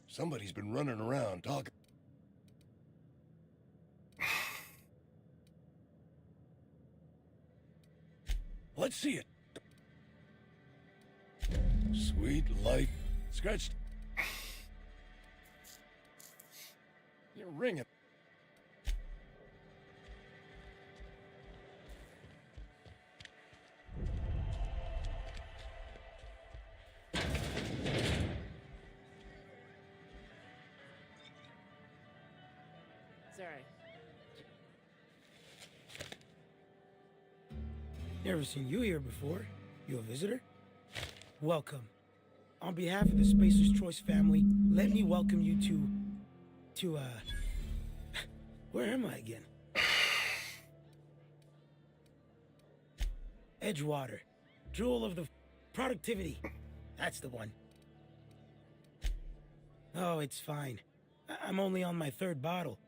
S4: Somebody's been running around talking. Let's see it. Sweet life. Scratched. You're ringing.
S11: Sorry.
S14: Never seen you here before. You a visitor? Welcome. On behalf of the Spacer's Choice family, let me welcome you to, where am I again? Edgewater. Jewel of the productivity. That's the one. Oh, it's fine. I'm only on my third bottle.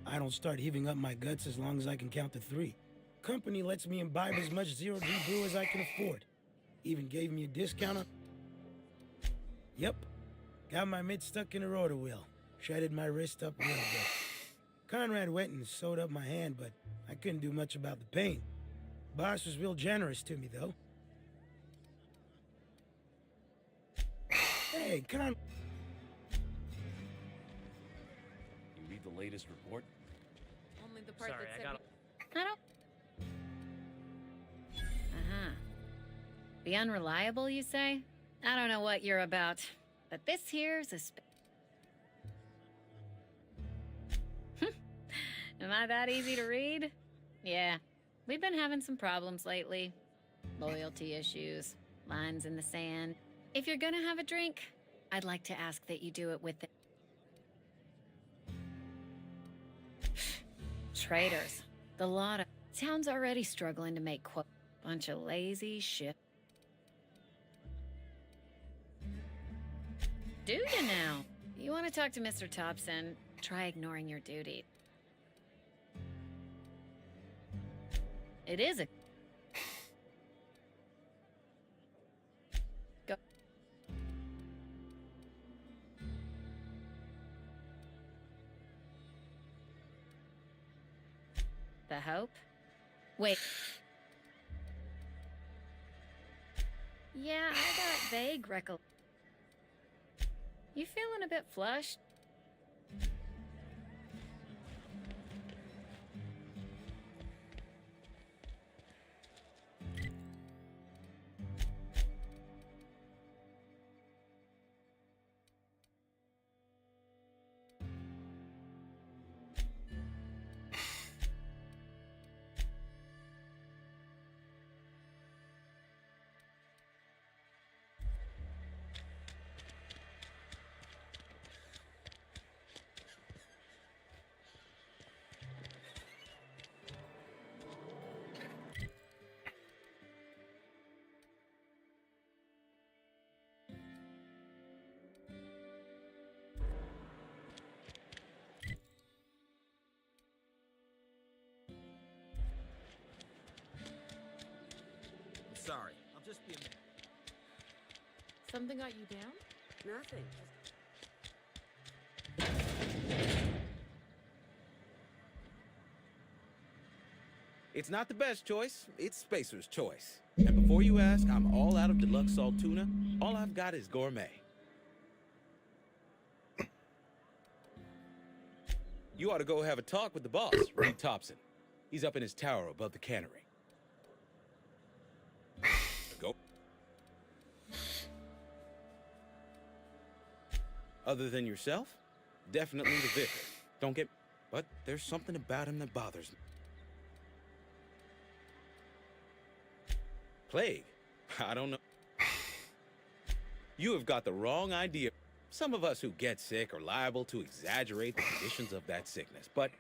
S14: I don't start heaving up my guts as long as I can count to 3. Company lets me imbibe as much zero G brew as I can afford. Even gave me a discount on... Yep. Got my mitt stuck in a rotor wheel. Shredded my wrist up a little bit. Conrad went and sewed up my hand, but I couldn't do much about the pain. Boss was real generous to me, though. Hey,
S4: You read the latest report?
S11: Only the part
S5: Sorry,
S11: that
S5: I
S11: said
S5: got.
S11: I don't. Uh-huh. The unreliable, you say? I don't know what you're about, but this here's a Am I that easy to read? Yeah. We've been having some problems lately. Loyalty issues, lines in the sand. If you're gonna have a drink, I'd like to ask that you do it with the traitors. The lot of town's already struggling to make bunch of lazy shit. Do you now? You want to talk to Mr. Thompson? Try ignoring your duty. It is a... Go. The Hope? Wait. Yeah, I got vague recollection. You feeling a bit flushed?
S15: Sorry, I'll just be a minute.
S10: Something got you down?
S6: Nothing.
S15: It's not the best choice, it's Spacer's choice. And before you ask, I'm all out of deluxe salt tuna. All I've got is gourmet. You ought to go have a talk with the boss, Reed Thompson. He's up in his tower above the cannery. Go. Other than yourself? Definitely the vicar. Don't get... But there's something about him that bothers me. Plague? I don't know. You have got the wrong idea. Some of us who get sick are liable to exaggerate the conditions of that sickness, but...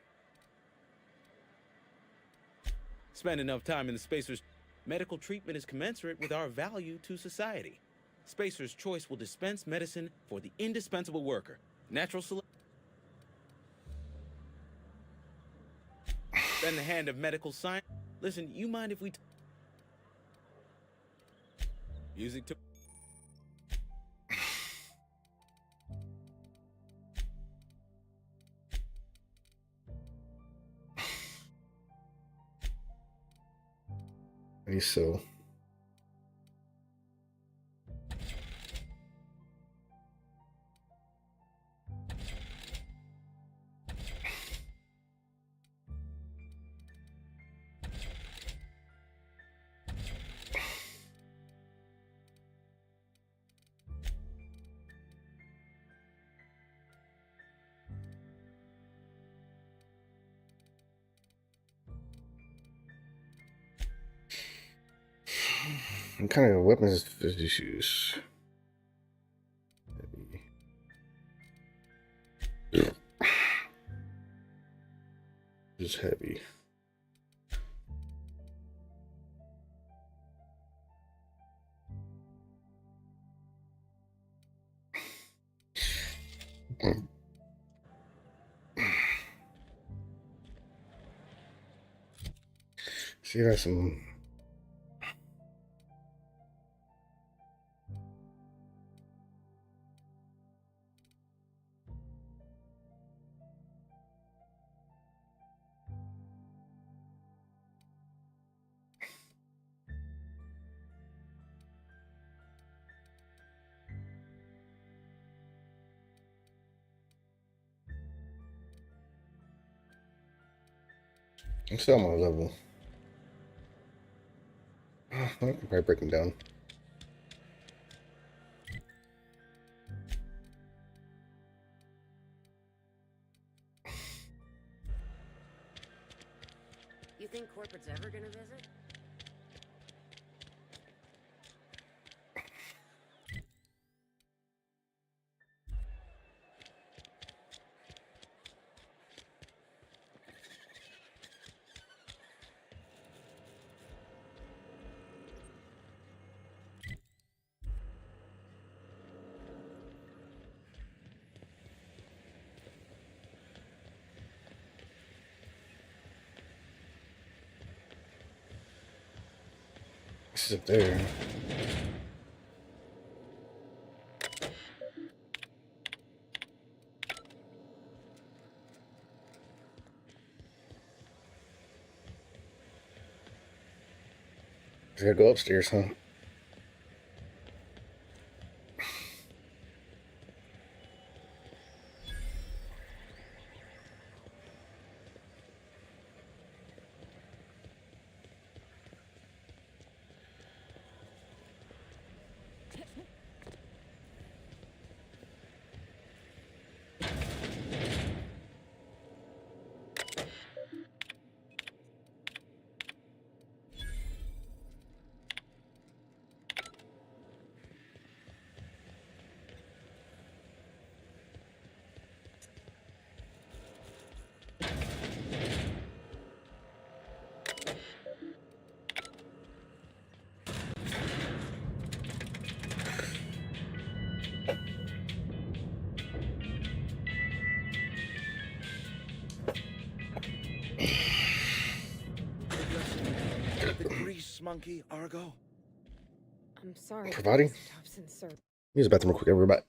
S15: Spend enough time in the Spacer's... Medical treatment is commensurate with our value to society. Spacer's choice will dispense medicine for the indispensable worker. Natural selection. Bend the hand of medical science. Listen, you mind if we... Music to...
S1: Maybe so. What kind of weapons does this use? Just heavy. See, that's some. I'm still on my level. I can probably break them down.
S6: You think corporate's ever gonna visit?
S1: This is up there. Just gotta go upstairs, huh?
S16: The grease monkey, Argo.
S10: I'm sorry.
S1: Providing?
S10: Mr. Thompson, sir.
S1: Use the bathroom real quick, everybody.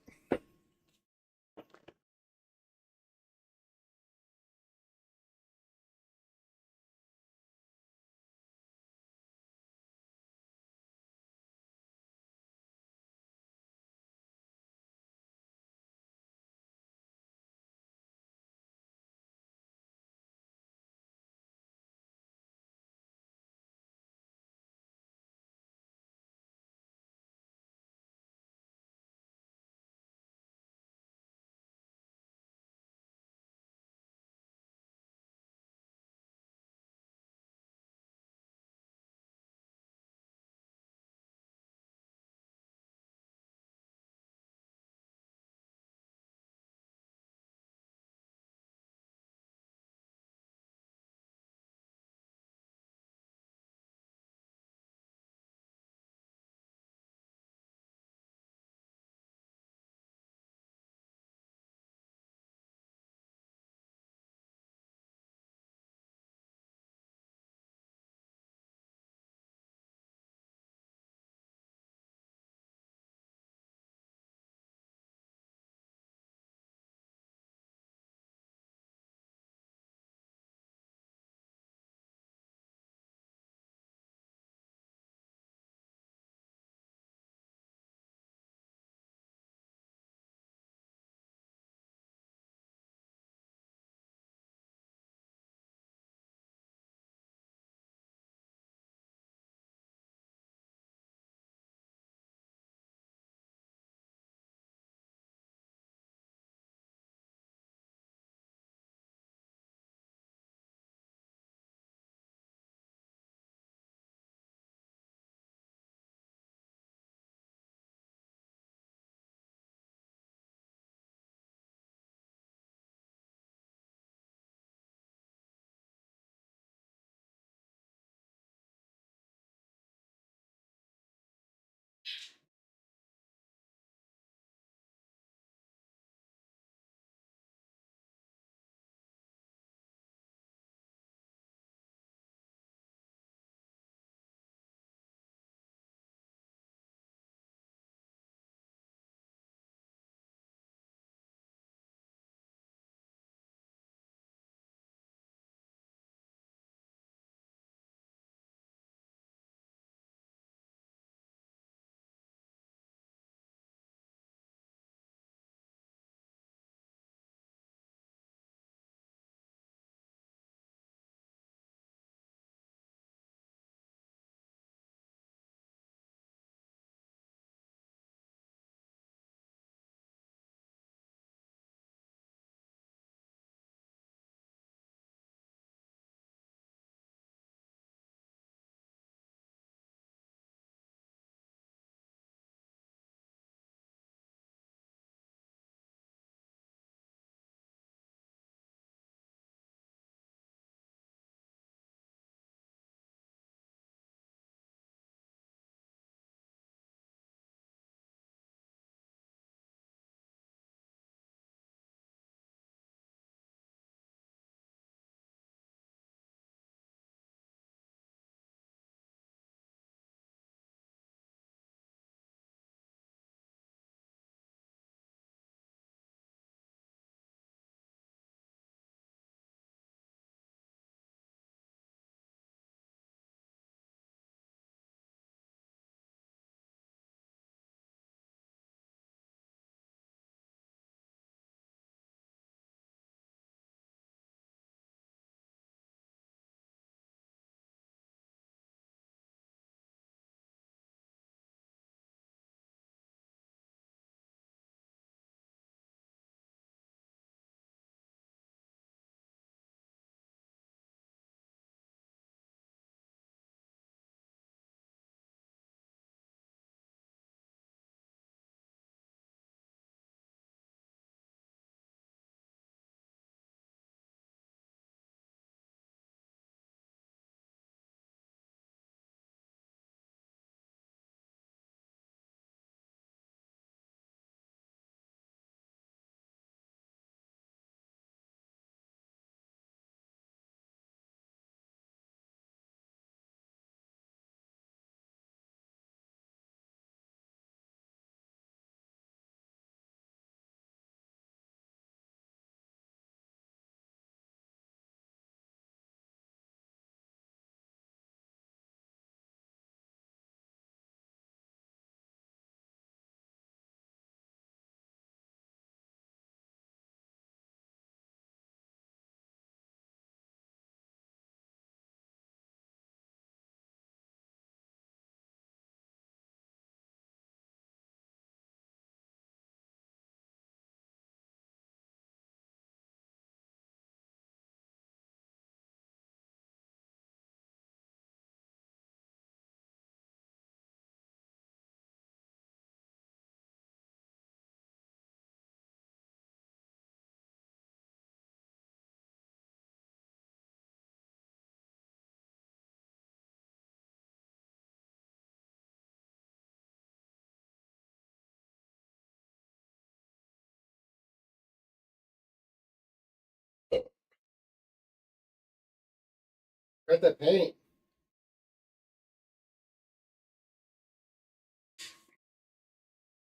S1: Got that paint.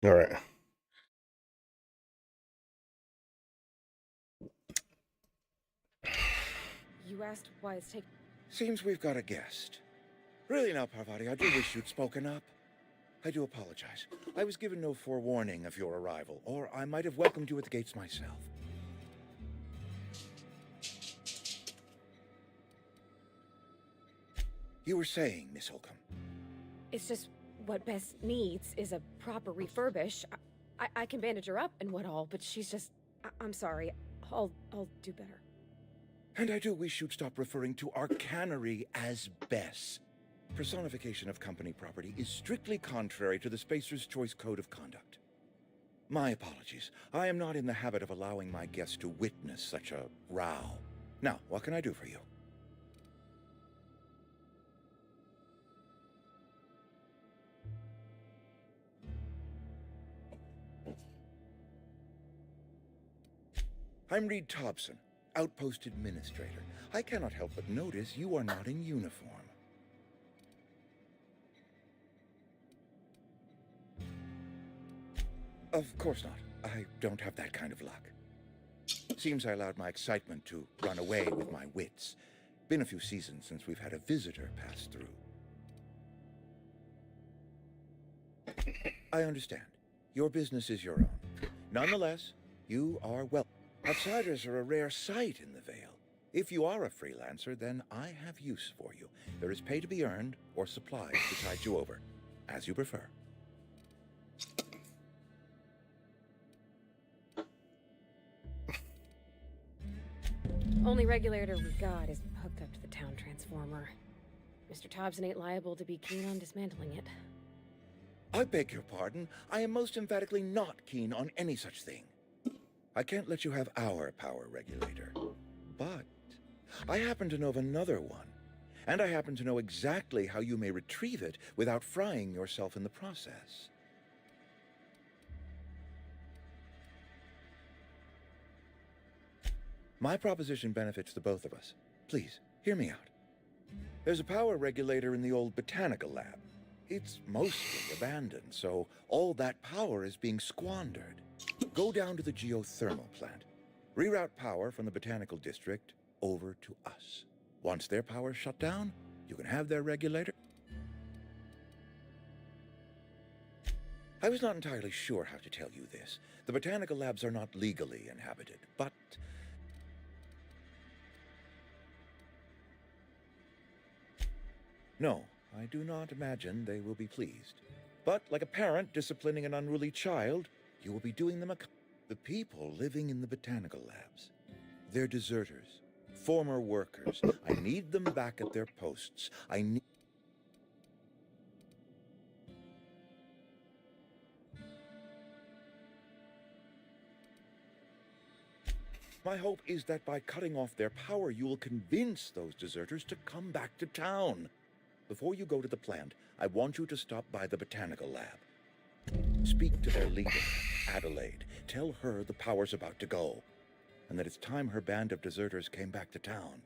S1: All right.
S10: You asked why it's taking.
S16: Seems we've got a guest. Really now, Parvati, I do wish you'd spoken up. I do apologize. I was given no forewarning of your arrival, or I might have welcomed you at the gates myself. You were saying, Miss Holcomb.
S10: It's just what Bess needs is a proper refurbish. I can bandage her up and what all, but she's just. I'm sorry. I'll do better.
S16: And I do wish you'd stop referring to our cannery as Bess. Personification of company property is strictly contrary to the Spacer's Choice Code of Conduct. My apologies. I am not in the habit of allowing my guests to witness such a row. Now, what can I do for you? I'm Reed Thompson, Outpost Administrator. I cannot help but notice you are not in uniform. Of course not. I don't have that kind of luck. Seems I allowed my excitement to run away with my wits. Been a few seasons since we've had a visitor pass through. I understand. Your business is your own. Nonetheless, you are welcome. Outsiders are a rare sight in the Vale. If you are a freelancer, then I have use for you. There is pay to be earned, or supplies to tide you over, as you prefer.
S10: Only regulator we got is hooked up to the town transformer. Mr. Thompson ain't liable to be keen on dismantling it.
S16: I beg your pardon. I am most emphatically not keen on any such thing. I can't let you have our power regulator. But I happen to know of another one. And I happen to know exactly how you may retrieve it without frying yourself in the process. My proposition benefits the both of us. Please, hear me out. There's a power regulator in the old botanical lab. It's mostly abandoned, so all that power is being squandered. Go down to the geothermal plant. Reroute power from the botanical district over to us. Once their power's shut down, you can have their regulator. I was not entirely sure how to tell you this. The botanical labs are not legally inhabited, but... No, I do not imagine they will be pleased. But like a parent disciplining an unruly child, you will be doing them a... The people living in the botanical labs, they're deserters, former workers. I need them back at their posts. I need... My hope is that by cutting off their power, you will convince those deserters to come back to town. Before you go to the plant, I want you to stop by the botanical lab. Speak to their leader, Adelaide. Tell her the power's about to go, and that it's time her band of deserters came back to town.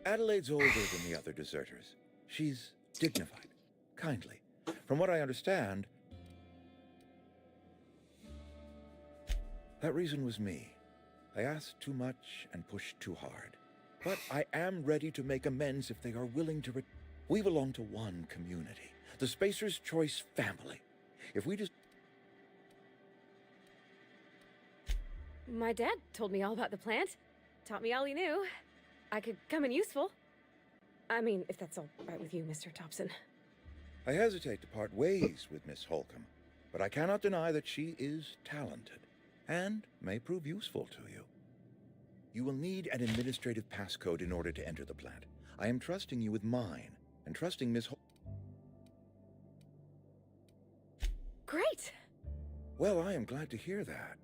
S16: Adelaide's older than the other deserters. She's dignified, kindly. From what I understand, that reason was me. I asked too much and pushed too hard. But I am ready to make amends if they are willing to... We belong to one community, the Spacer's Choice family. If we just...
S10: My dad told me all about the plant. Taught me all he knew. I could come in useful. I mean, if that's all right with you, Mr. Thompson.
S16: I hesitate to part ways with Miss Holcomb, but I cannot deny that she is talented and may prove useful to you. You will need an administrative passcode in order to enter the plant. I am trusting you with mine, and trusting Miss
S10: Great!
S16: Well, I am glad to hear that.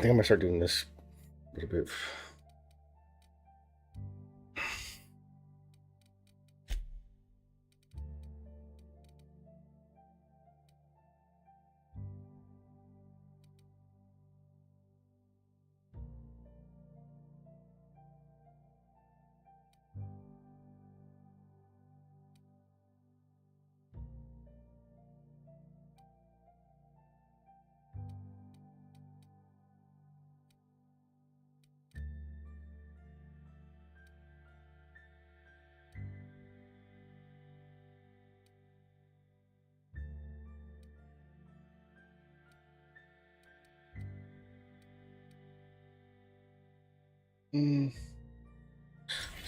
S1: think I'm gonna start doing this a little bit.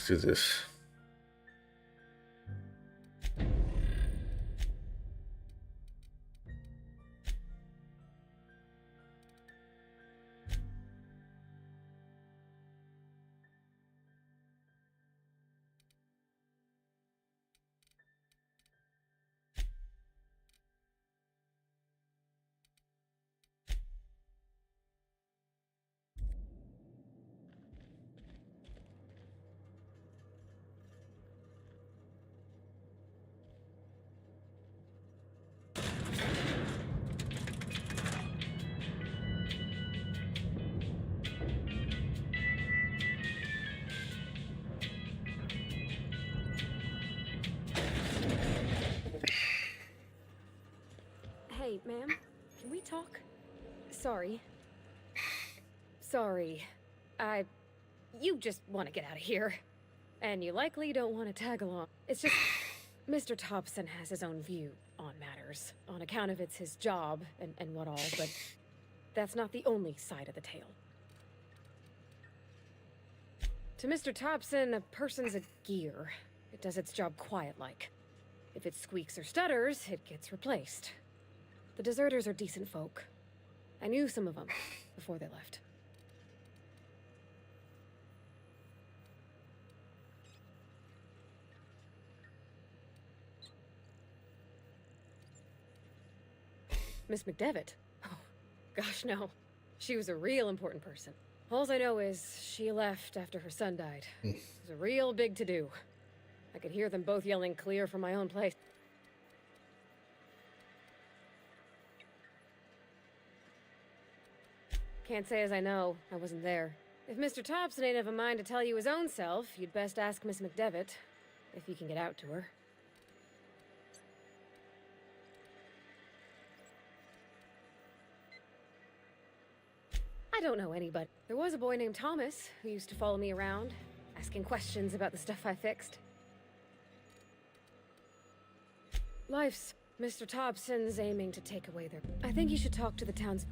S1: Let's do this.
S10: Hey, ma'am, can we talk? Sorry. Sorry. You just want to get out of here. And you likely don't want to tag along. It's just, Mr. Thompson has his own view on matters, on account of it's his job and what all, but that's not the only side of the tale. To Mr. Thompson, a person's a gear. It does its job quiet-like. If it squeaks or stutters, it gets replaced. The deserters are decent folk. I knew some of them before they left. Miss McDevitt? Oh, gosh, no. She was a real important person. All I know is she left after her son died. It was a real big to-do. I could hear them both yelling clear from my own place. Can't say as I know. I wasn't there. If Mr. Thompson ain't of a mind to tell you his own self, you'd best ask Miss McDevitt, if you can get out to her. I don't know anybody. There was a boy named Thomas who used to follow me around, asking questions about the stuff I fixed. Life's... Mr. Thompson's aiming to take away their... I think you should talk to the town's...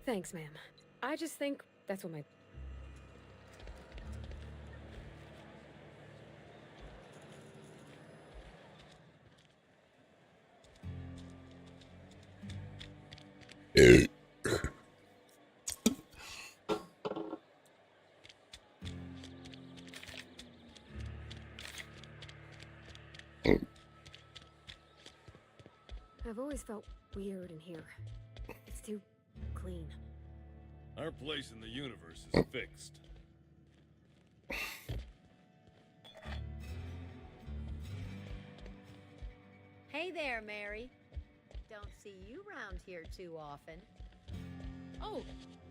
S10: Thanks, ma'am. I just think that's what my... I've always felt weird in here. It's too clean.
S4: Our place in the universe is fixed.
S17: Hey there, Mary. Don't see you around here too often.
S10: Oh,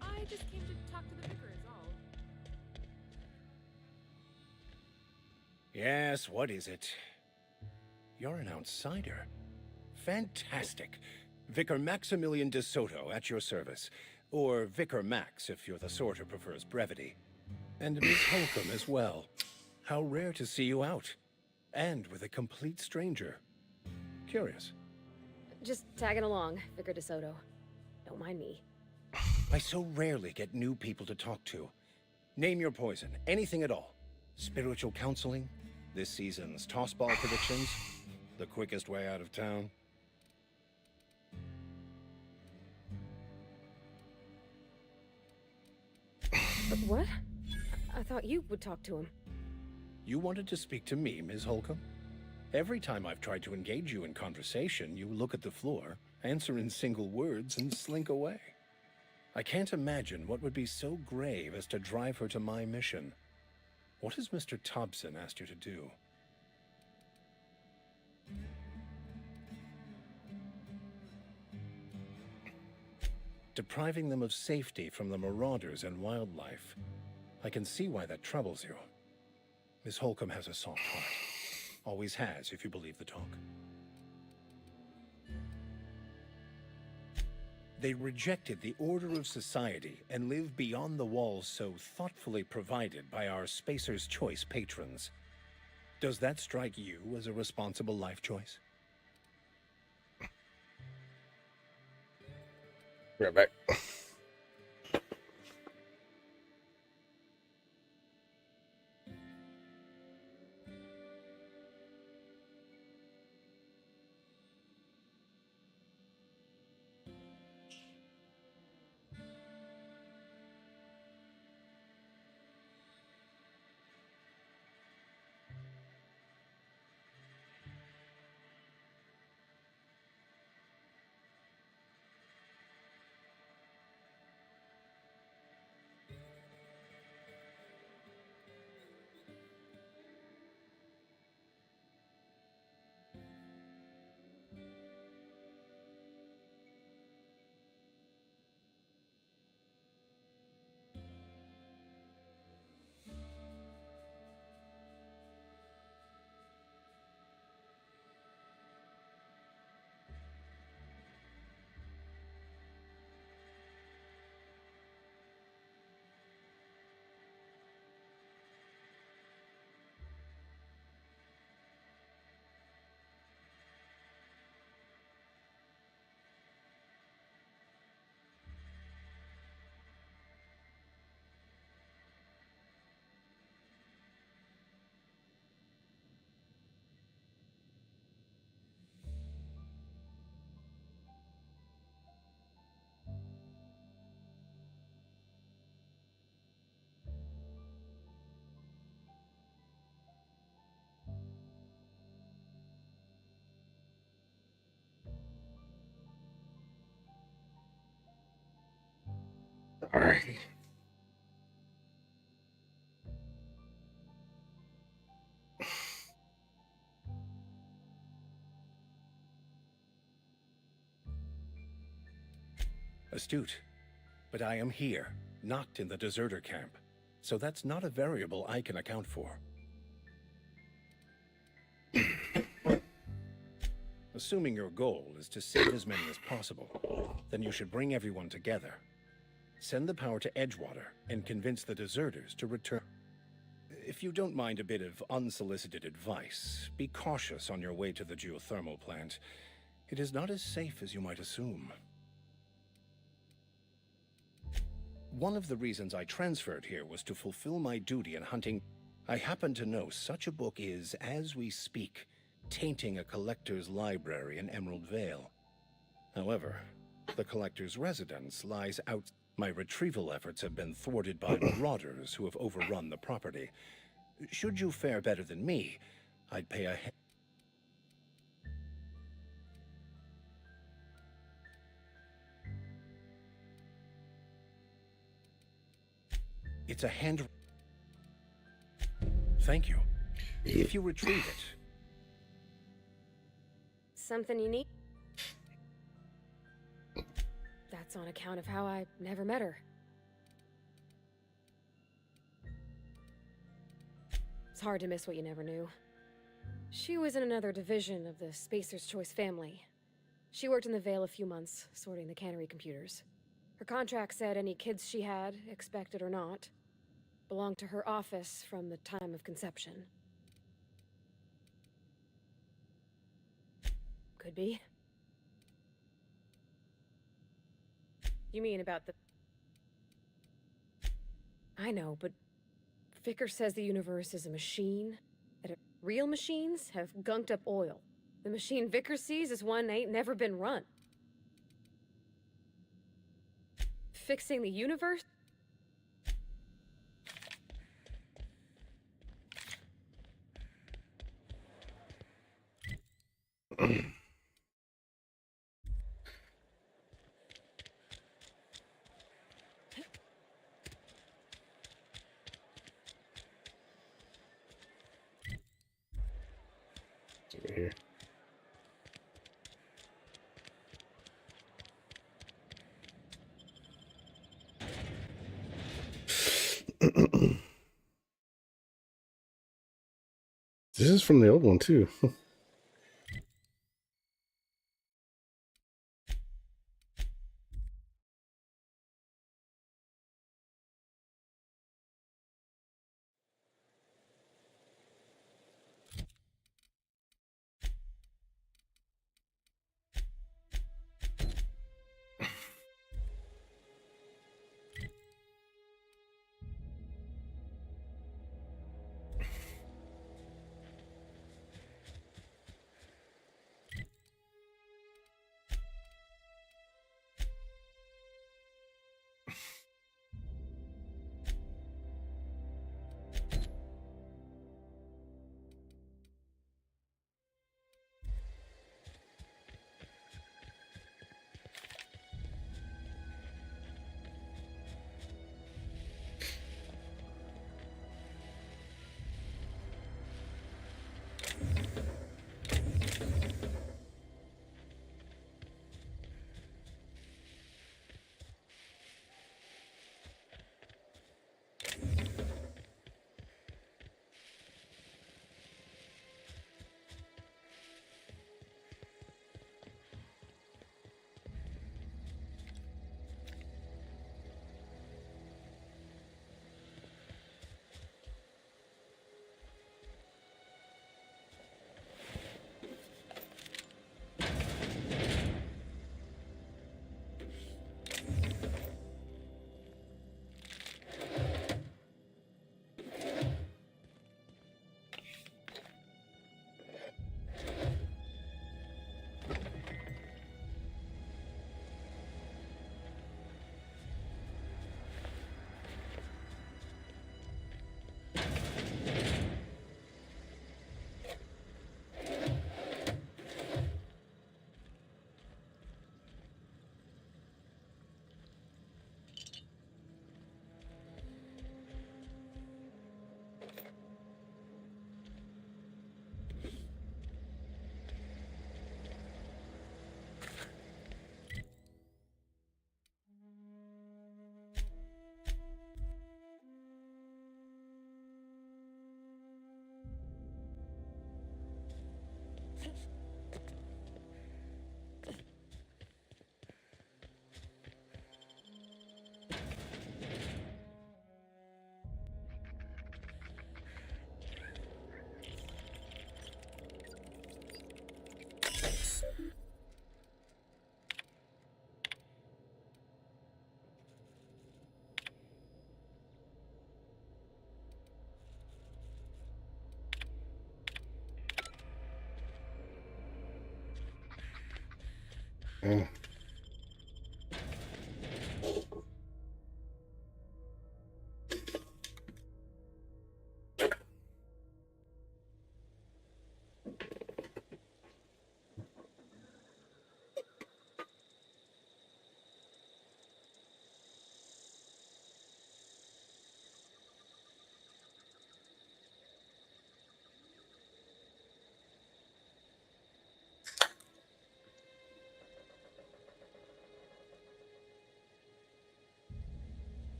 S10: I just came to talk to the vicar is all.
S18: Yes, what is it? You're an outsider. Fantastic. Vicar Maximilian de Soto at your service. Or Vicar Max, if you're the sort who prefers brevity. And Miss Holcomb as well. How rare to see you out. And with a complete stranger. Curious.
S10: Just tagging along, Vicar de Soto. Don't mind me.
S18: I so rarely get new people to talk to. Name your poison, anything at all. Spiritual counseling, this season's tossball predictions, the quickest way out of town.
S10: But what? I thought you would talk to him.
S18: You wanted to speak to me, Ms. Holcomb? Every time I've tried to engage you in conversation, you look at the floor answer in single words, and slink away. I can't imagine what would be so grave as to drive her to my mission. What has Mr. Thompson asked you to do? Depriving them of safety from the marauders and wildlife. I can see why that troubles you. Miss Holcomb has a soft heart. Always has, if you believe the talk. They rejected the order of society and live beyond the walls so thoughtfully provided by our Spacer's Choice patrons. Does that strike you as a responsible life choice?
S1: Right back. All right.
S18: Astute. But I am here, not in the deserter camp. So that's not a variable I can account for. Assuming your goal is to save as many as possible, then you should bring everyone together. Send the power to Edgewater and convince the deserters to return. If you don't mind a bit of unsolicited advice, be cautious on your way to the geothermal plant. It is not as safe as you might assume. One of the reasons I transferred here was to fulfill my duty in hunting. I happen to know such a book is, as we speak, tainting a collector's library in Emerald Vale. However, the collector's residence lies out. My retrieval efforts have been thwarted by marauders who have overrun the property. Should you fare better than me, I'd pay a... It's a hand... Thank you. If you retrieve it...
S10: Something you need? That's on account of how I never met her. It's hard to miss what you never knew. She was in another division of the Spacer's Choice family. She worked in the Vale a few months, sorting the cannery computers. Her contract said any kids she had, expected or not, belonged to her office from the time of conception. Could be. You mean about the... I know, but Vickers says the universe is a machine, that real machines have gunked up oil. The machine Vickers sees is one ain't never been run. Fixing the universe?
S1: here. This is from the old one too. Mm.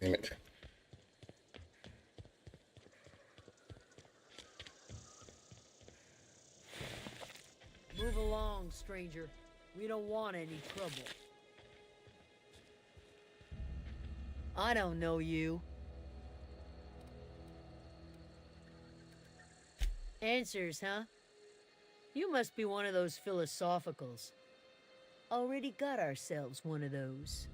S1: Damn it.
S19: Move along, stranger. We don't want any trouble. I don't know you. Answers, huh? You must be one of those philosophicals. already got ourselves one of those.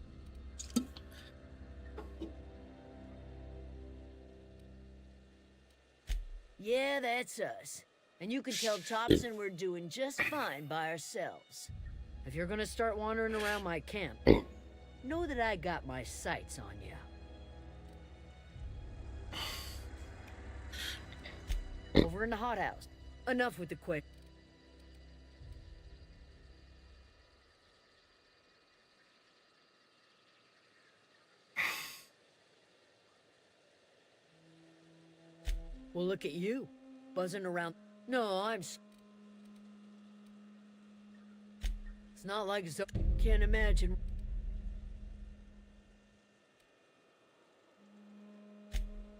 S19: Yeah, that's us. And you can tell Thompson we're doing just fine by ourselves. If you're gonna start wandering around my camp, know that I got my sights on you. Over in the hothouse. Enough with the quick. Well, look at you, buzzing around. No, it's not like can't imagine.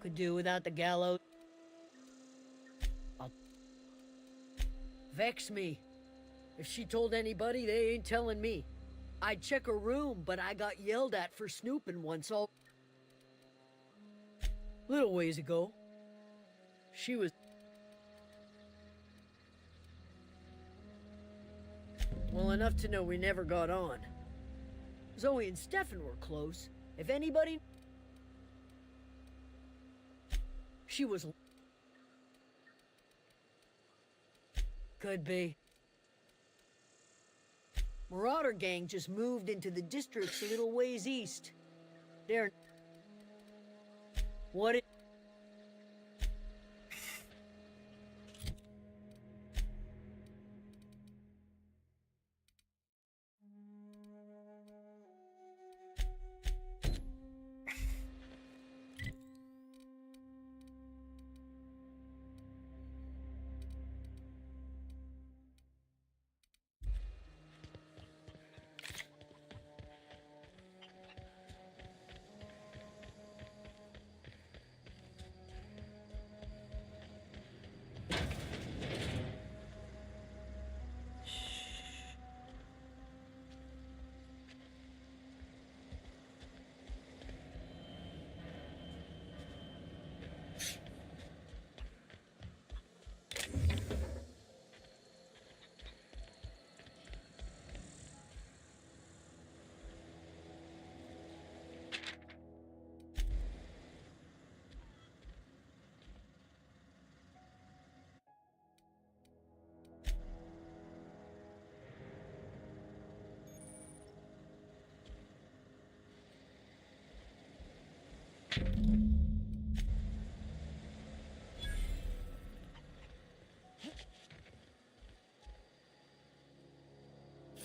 S19: Could do without the gallows. Vex me. If she told anybody, they ain't telling me. I'd check her room, but I got yelled at for snooping once all... Little ways ago. She was... Well, enough to know we never got on. Zoe and Stefan were close. If anybody... She was... Could be. Marauder gang just moved into the districts a little ways east. They're... What it...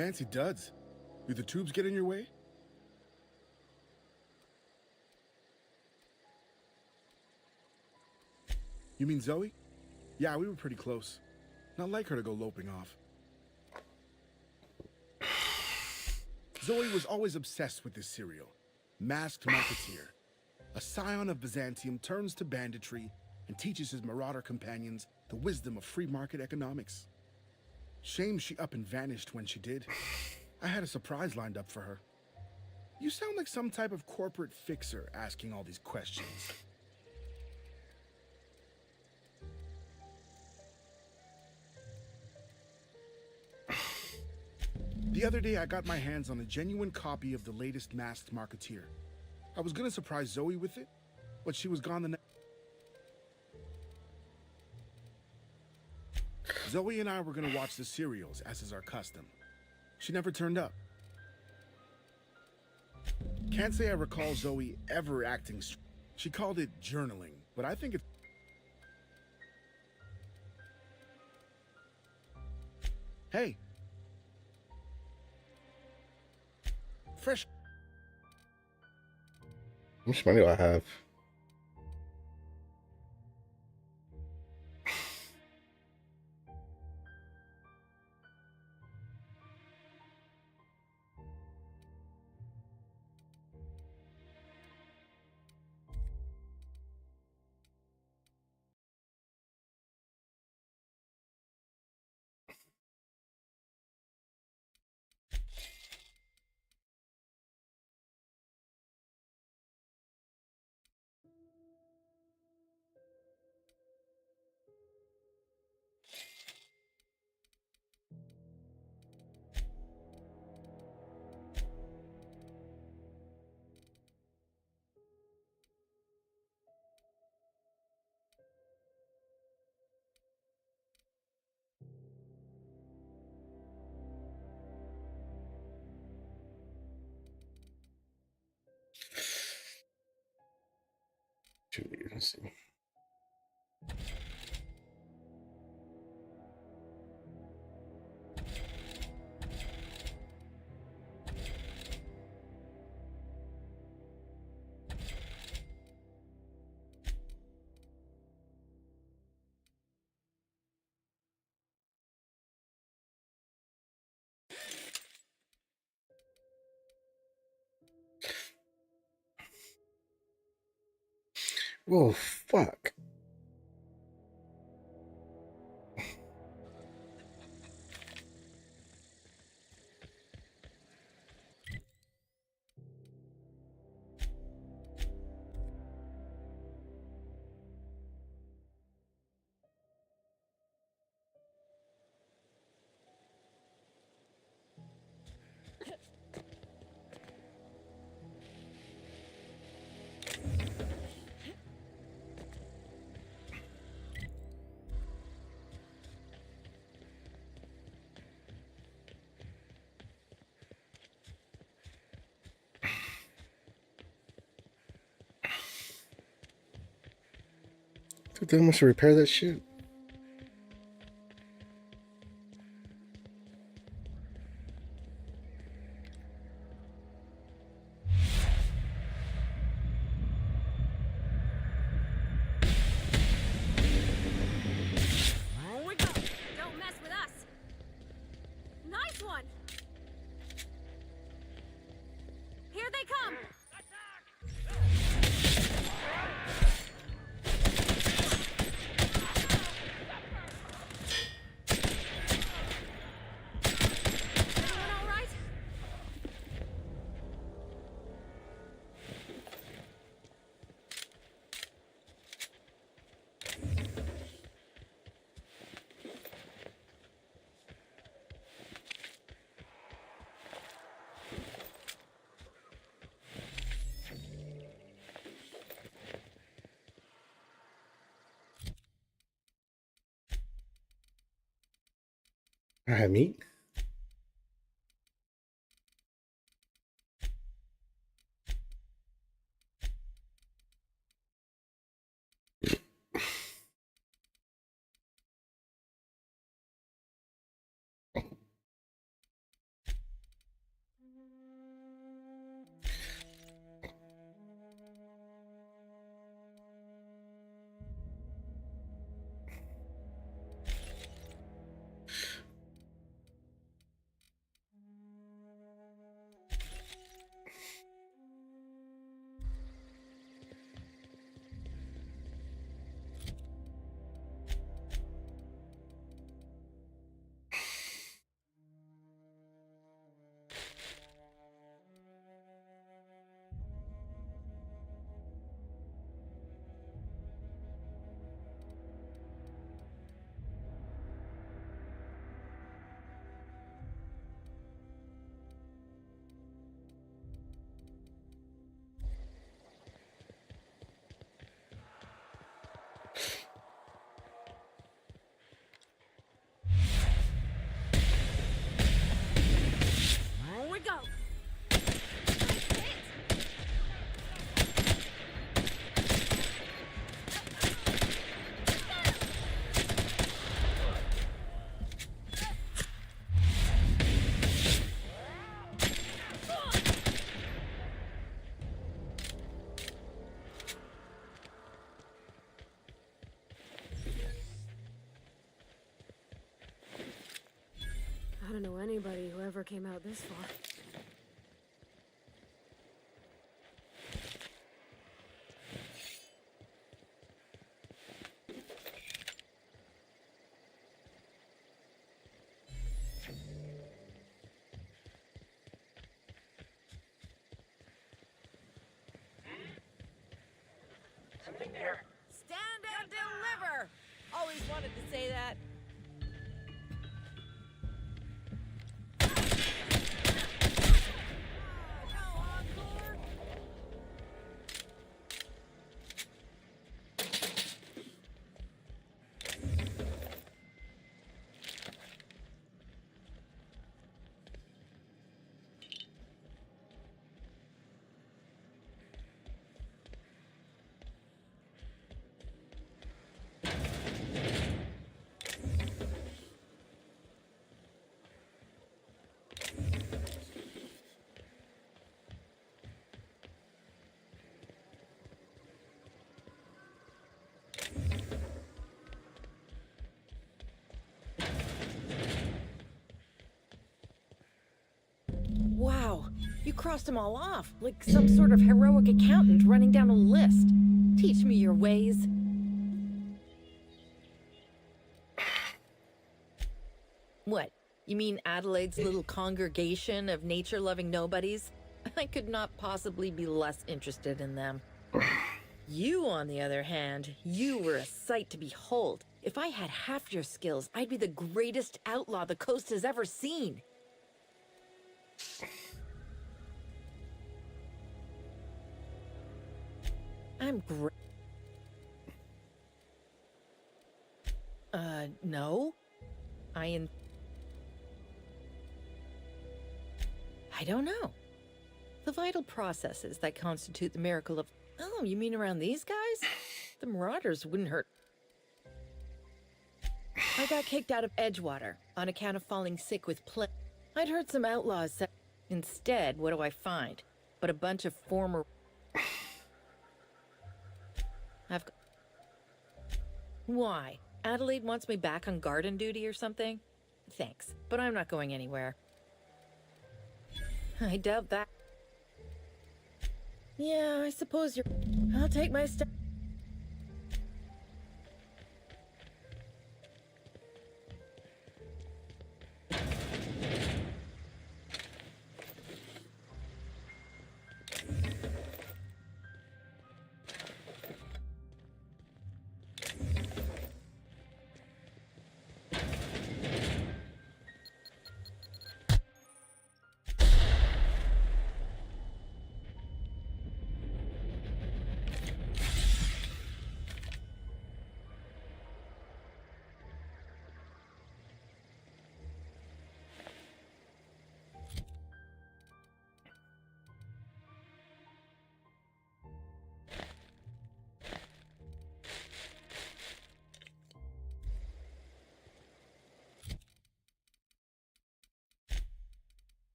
S20: Fancy duds. Do the tubes get in your way? You mean Zoe? Yeah, we were pretty close. Not like her to go loping off. Zoe was always obsessed with this serial. Masked Marketeer. A scion of Byzantium turns to banditry and teaches his marauder companions the wisdom of free market economics. Shame she up and vanished when she did. I had a surprise lined up for her. You sound like some type of corporate fixer asking all these questions. The other day I got my hands on a genuine copy of the latest Masked Marketeer. I was gonna surprise Zoe with it, but she was gone the next. Zoe and I were gonna watch the serials, as is our custom. She never turned up. Can't say I recall Zoe ever acting. She called it journaling, but I think it's... Hey. Fresh.
S1: How much money do I have? 2 liters. Let's see. Whoa, fuck. Dude, they must repair that shit.
S10: On we go. Don't mess with us. Nice one. Here they come. Everyone all right?
S1: I have meat.
S10: On we go. I don't know anybody who ever came out this far.
S6: Something there. Stand and deliver! Always wanted to say that.
S2: crossed them all off, like some sort of heroic accountant running down a list. Teach me your ways. What? You mean Adelaide's little congregation of nature-loving nobodies? I could not possibly be less interested in them. You, on the other hand, you were a sight to behold. If I had half your skills, I'd be the greatest outlaw the coast has ever seen. I'm great. No. I don't know. The vital processes that constitute the miracle of... Oh, you mean around these guys? The Marauders wouldn't hurt. I got kicked out of Edgewater on account of falling sick with plague. I'd heard some outlaws say... Instead, what do I find? But a bunch of former... Why? Adelaide wants me back on garden duty or something? Thanks, but I'm not going anywhere. I doubt that. Yeah, I suppose you're... I'll take my step.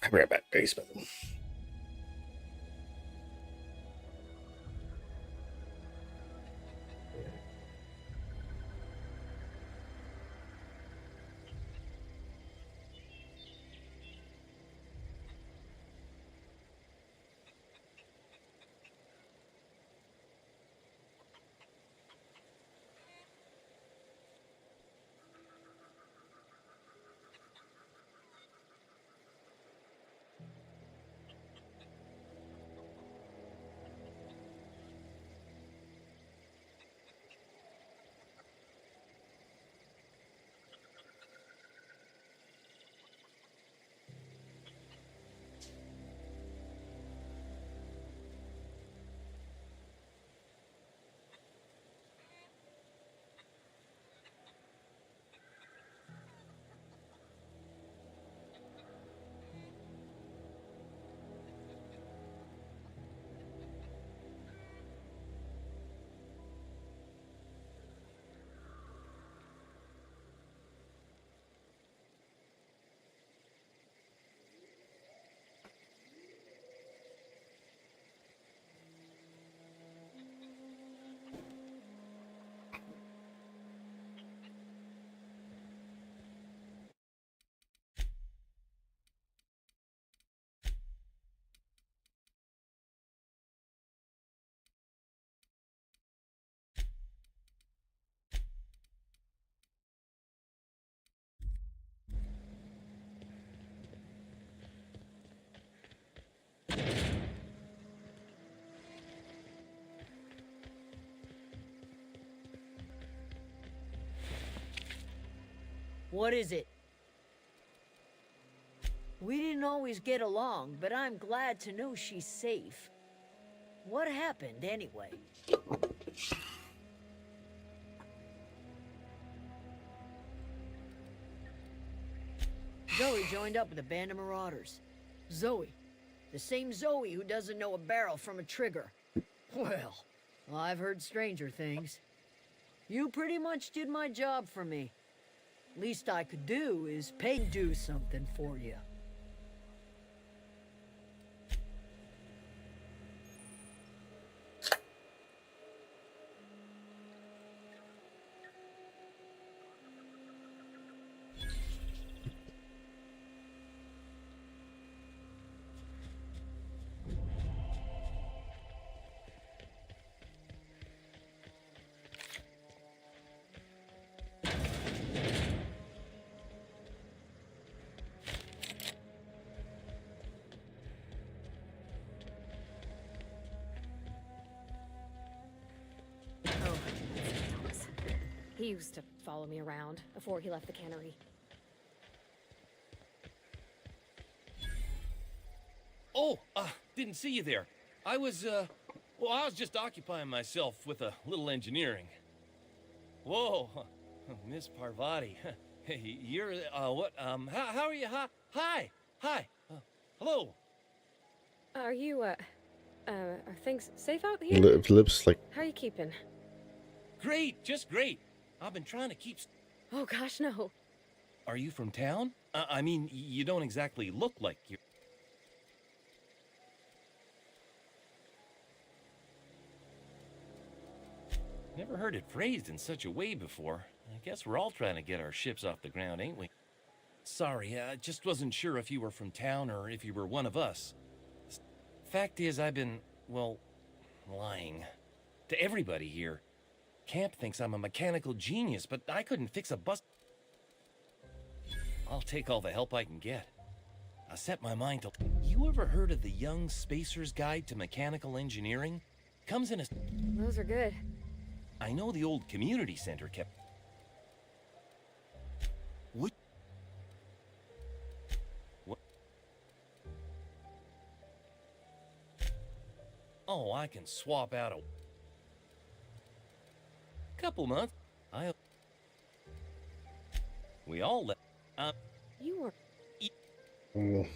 S1: I'll be right back, basement.
S19: What is it? We didn't always get along, but I'm glad to know she's safe. What happened, anyway? Zoe joined up with a band of marauders. Zoe. The same Zoe who doesn't know a barrel from a trigger. Well, I've heard stranger things. You pretty much did my job for me. Least I could do is do something for you.
S10: He used to follow me around before he left the cannery.
S13: Oh, didn't see you there. I was just occupying myself with a little engineering. Whoa, Miss Parvati. Hey, you're, what, how are you? Hi, hello.
S10: Are you, are things safe out here?
S1: Lips like...
S10: How are you keeping?
S13: Great, just great. I've been trying to keep...
S10: Oh gosh, no.
S13: Are you from town? I mean, you don't exactly look like you're... Never heard it phrased in such a way before. I guess we're all trying to get our ships off the ground, ain't we? Sorry, I just wasn't sure if you were from town or if you were one of us. Fact is, I've been, well, lying. To everybody here. Camp thinks I'm a mechanical genius, but I couldn't fix a bus. I'll take all the help I can get. I set my mind to... You ever heard of the Young Spacer's Guide to Mechanical Engineering? Comes in a...
S10: Those are good.
S13: I know the old community center kept... What? What? Oh, I can swap out a... Couple months. We all let.
S10: You were.
S1: Mm.